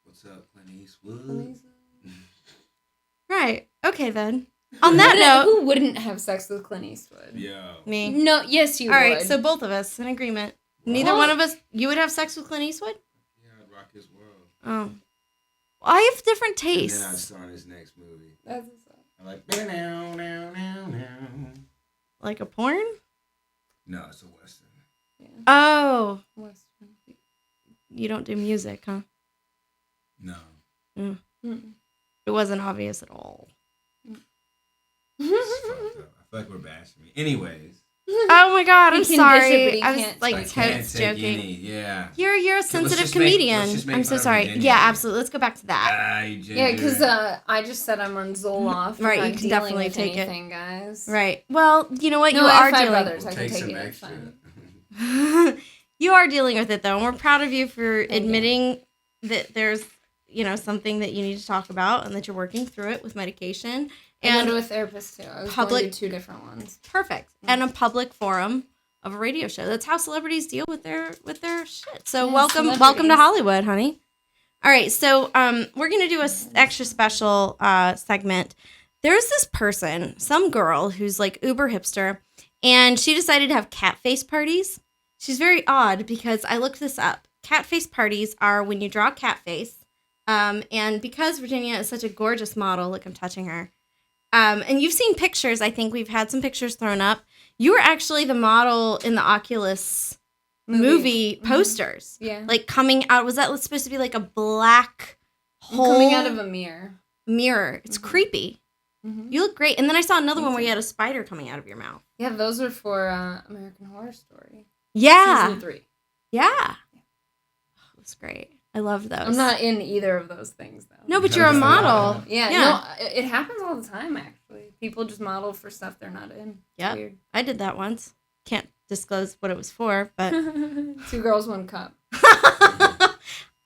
C: What's up, Clint Eastwood?
E: Clint Eastwood?
D: Right. Okay, then. On that note...
E: Who wouldn't have sex with Clint Eastwood?
C: Yo.
D: Me.
E: No, yes, you would.
D: All right, so both of us in agreement. Neither one of us... You would have sex with Clint Eastwood?
C: Yeah, I'd rock his world.
D: Oh. Well, I have different tastes.
C: And then I'd star in his next movie.
E: That's what's up.
C: I'm like, now.
D: Like a porn?
C: No, it's a Western.
E: Yeah.
D: Oh.
E: Western.
D: You don't do music, huh?
C: No.
D: Mm.
E: Mm.
D: It wasn't obvious at all.
C: It's fucked up. I feel like we're bashing me. Anyways.
D: Oh my god, I'm
E: He can
D: sorry.
E: dish it, but
D: I
E: he
D: was
E: can't
D: like
C: I can't
D: totes
C: take
D: joking.
C: any. Yeah.
D: You're a
C: let's
D: sensitive
C: just make-
D: comedian.
C: let's just make
D: I'm so
C: fun of
D: sorry.
C: Virginia.
D: Yeah, absolutely. Let's go back to that.
C: You ginger.
E: Yeah, because I just said I'm on Zoloft.
D: Right,
E: I'm
D: you
E: not
D: can
E: dealing
D: definitely
E: with
D: take it.
E: anything, guys.
D: Right. Well, you know what?
E: No,
D: You
E: I
D: are
E: have 5
D: dealing.
E: brothers. I can
C: Take
E: take
C: some
E: it. It's
C: extra.
E: fine.
D: You are dealing with it though, and we're proud of you for
E: Thank you.
D: admitting that there's, you know, something that you need to talk about and that you're working through it with medication.
E: I go
D: And
E: to a therapist too. I was
D: public-
E: going to 2 different ones.
D: perfect. And a public forum of a radio show. That's how celebrities deal with their shit. So
E: Yeah,
D: welcome to
E: celebrities.
D: Hollywood, honey. All right, so we're gonna do a extra special segment. There's this person, some girl who's like uber hipster, and she decided to have cat face parties. She's very odd because I looked this up. Cat face parties are when you draw a cat face, and because Virginia is such a gorgeous model, look, I'm touching her. And you've seen pictures. I think we've had some pictures thrown up. You were actually the model in the Oculus movie posters.
E: Yeah.
D: Like coming out. Was that supposed to be like a black
E: I'm
D: hole?
E: coming out of a mirror.
D: mirror. It's creepy.
E: Mm-hmm.
D: You look great. And then I saw another one where you had a spider coming out of your mouth.
E: Yeah, those are for American Horror Story.
D: Yeah.
E: Season 3.
D: Yeah. Oh, that's great. I love those.
E: I'm not in either of those things, though.
D: No, but you're a model.
E: Yeah, no, it happens all the time, actually. People just model for stuff they're not in.
D: Yeah.
E: Weird.
D: I did that once. Can't disclose what it was for, but
E: 2 Girls, 1 Cup.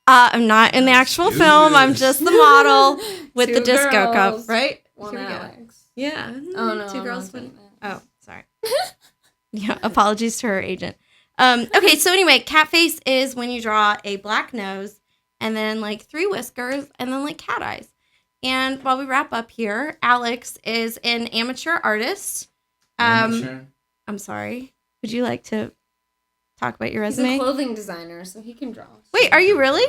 D: I'm not in the actual film. I'm just the model with
E: 2
D: the disco cup,
E: girls,
D: right?
E: 1
D: Here we go.
E: Alex.
D: Yeah.
E: Oh, no.
D: 2
E: I'm
D: girls,
E: not
D: 1.
E: doing that.
D: Oh, sorry. Yeah, apologies to her agent. Okay, so anyway, cat face is when you draw a black nose and then like 3 whiskers and then like cat eyes. And while we wrap up here, Alex is an amateur artist.
C: Amateur?
D: I'm sorry. Would you like to talk about your
E: He's a
D: resume?
E: clothing designer, so he can draw.
D: Wait, are you really?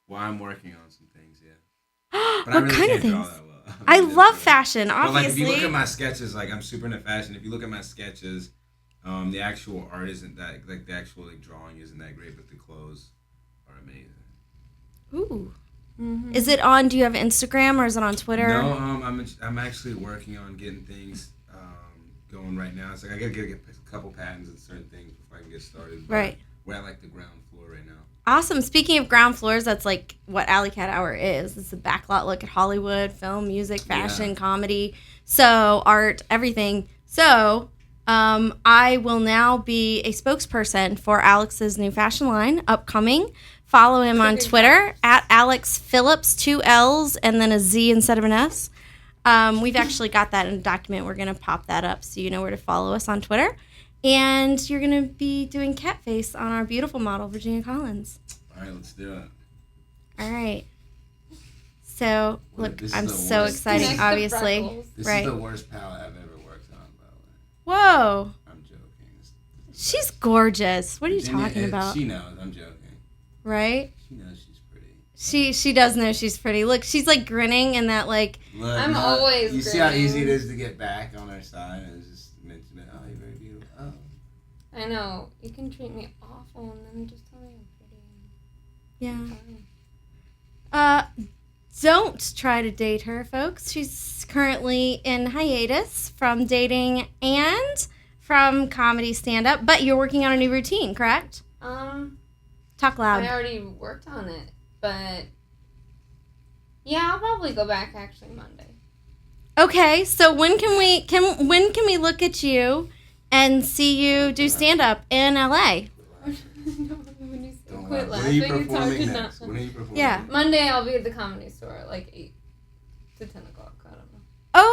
C: Well, I'm working on some things, yeah. But I
D: What
C: really
D: kind of
C: can't draw
D: things?
C: that well.
D: I
C: really
D: love
C: don't.
D: fashion,
C: But like, if
D: obviously.
C: you look at my sketches, like I'm super into fashion. If you look at my sketches, the actual art isn't that like the actual like drawing isn't that great, but the clothes are amazing.
D: Ooh.
E: Mm-hmm.
D: Is it on, do you have Instagram or is it on Twitter?
C: No, I'm actually working on getting things going right now. It's like I gotta get a couple patents and certain things before I can get started. But
D: Right.
C: We're at like the ground floor right now.
D: Awesome. Speaking of ground floors, that's like what Alley Cat Hour is. It's a backlot look at Hollywood, film, music, fashion, comedy, so art, everything. So I will now be a spokesperson for Alex's new fashion line, upcoming. Follow him on Twitter at Alex Phillips, 2 L's and then a Z instead of an S. We've actually got that in a document. We're going to pop that up so you know where to follow us on Twitter. And you're going to be doing cat face on our beautiful model, Virginia Collins.
C: All right, let's do it.
D: All right. So, look,
C: This is
D: I'm
C: the
D: so
C: worst.
D: excited,
E: Next to
D: obviously.
E: freckles.
C: This
D: Right.
C: is the worst palette I've ever worked on, by the way.
D: Whoa.
C: I'm joking.
D: She's gorgeous. What are you
C: Virginia,
D: talking about?
C: She knows. I'm joking.
D: Right?
C: She knows she's pretty.
D: She does know she's pretty. Look, she's like grinning and that like
C: Look,
E: I'm always
C: You see how
E: grinning.
C: easy it is to get back on her side and just mention it. Oh, you're very beautiful. Oh.
E: I know. You can treat me awful and then just tell me I'm pretty.
D: yeah.
E: Fine.
D: Don't try to date her, folks. She's currently in hiatus from dating and from comedy stand-up, but you're working on a new routine, correct? Talk loud.
E: I already worked on it, but yeah, I'll probably go back actually Monday.
D: Okay, so when can we look at you and see you do stand-up in LA?
E: No, quit
C: When are you
E: laughing. It's hard to
C: performing
E: not.
C: next? When are you performing?
D: Yeah.
E: Monday I'll be at the Comedy Store at like 8 to 10 o'clock. I don't know.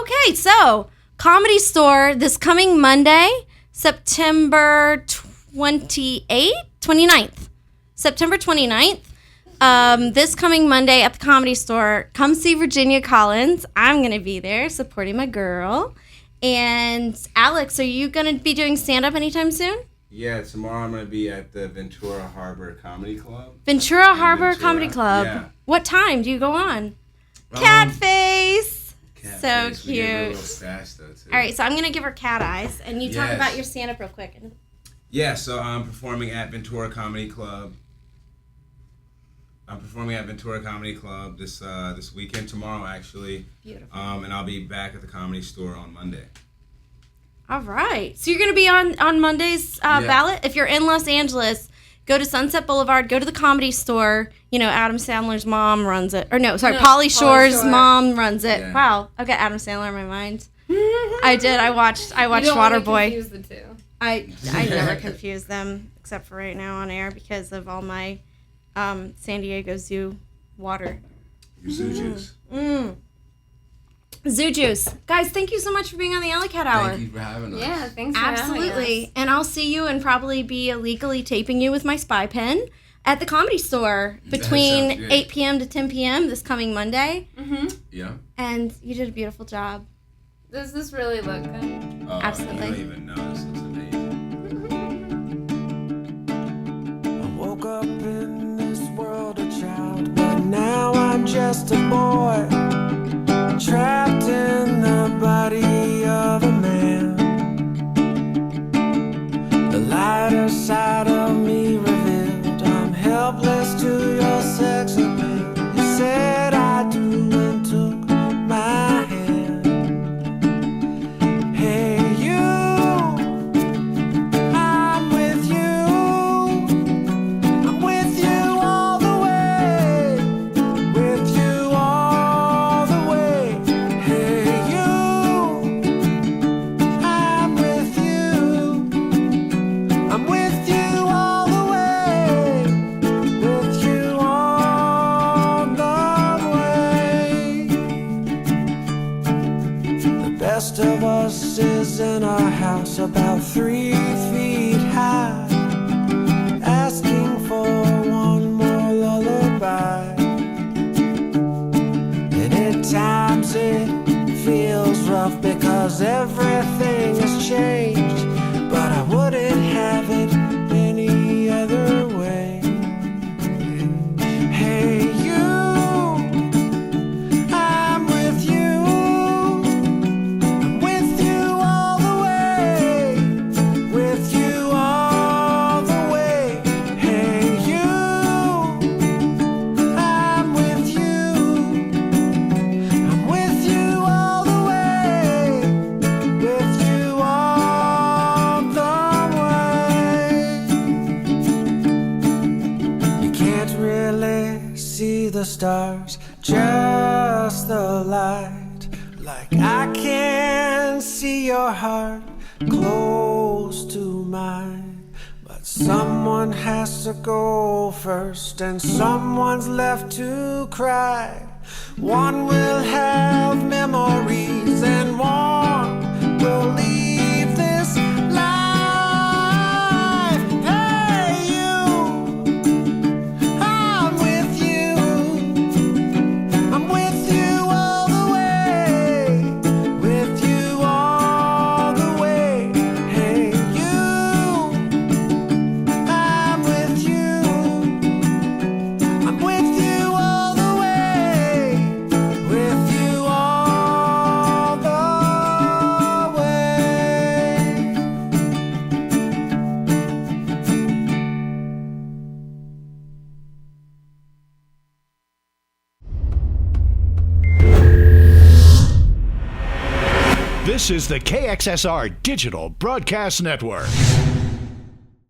D: Okay, so Comedy Store this coming Monday, September 29th. September 29th. This coming Monday at the Comedy Store. Come see Virginia Collins. I'm going to be there supporting my girl. And Alex, are you going to be doing stand-up anytime soon?
C: Yeah, tomorrow I'm going to be at the Ventura Harbor Comedy Club.
D: Ventura Harbor Comedy Club.
C: Yeah.
D: What time do you go on? Catface. So
C: Catface. We
D: cute.
C: get a little stash, though, too.
D: All right, so I'm going to give her cat eyes. And you talk
C: Yes.
D: about your stand-up real quick.
C: Yeah, so I'm performing at Ventura Comedy Club. This weekend, tomorrow actually.
D: Beautiful.
C: And I'll be back at the Comedy Store on Monday.
D: All right. So you're going to be on Monday's ballot? If you're in Los Angeles, go to Sunset Boulevard, go to the Comedy Store. You know, Adam Sandler's mom runs it. Or no, Pauly Shore's mom runs it.
C: Yeah.
D: Wow. I've got Adam Sandler in my mind. I did. I watched
E: You don't wanna
D: Waterboy.
E: confuse the two.
D: I never confuse them, except for right now on air because of all my San Diego Zoo water.
C: Your zoo juice.
D: Zoo Juice. Guys, thank you so much for being on the Alley Cat Hour.
C: Thank you for having us.
E: Yeah, thanks for having
D: Absolutely.
E: us.
D: And I'll see you and probably be illegally taping you with my spy pen at the Comedy Store between
C: sounds good.
D: 8 p.m. to 10 p.m. this coming Monday.
E: Mm-hmm.
C: Yeah.
D: And you did a beautiful job.
E: Does this really look good?
C: Oh,
D: Absolutely.
C: You don't even know. This looks amazing.
L: I woke up in this world a child, but now I'm just a boy, trapped in the body of a man. The lighter side of me revealed, I'm helpless to your sex appeal. You said I do and took my hand. Hey you, I'm with you. I'm with you all the way. With you all the way. Hey you, I'm with you. I'm with you all the way. With you all the way. The best of us is in our house about 3 feet high, asking for one more lullaby. And at times it feels rough because everything has changed, but I wouldn't have it any other way. Hey you, I'm with you. I'm with you all the way. With you all the way. Hey you, I'm with you. I'm with you all the way. With you all the way. You can't really see the stars, just the light. Like I can see your heart close to mine. But someone has to go first, and someone's left to cry. One will have memories, and one will leave this life. Hey you, I'm with you. I'm with you all the way. With you all the way. Hey you, I'm with you. I'm with you all the way. With you all the way.
I: This is the KXSR Digital Broadcast Network.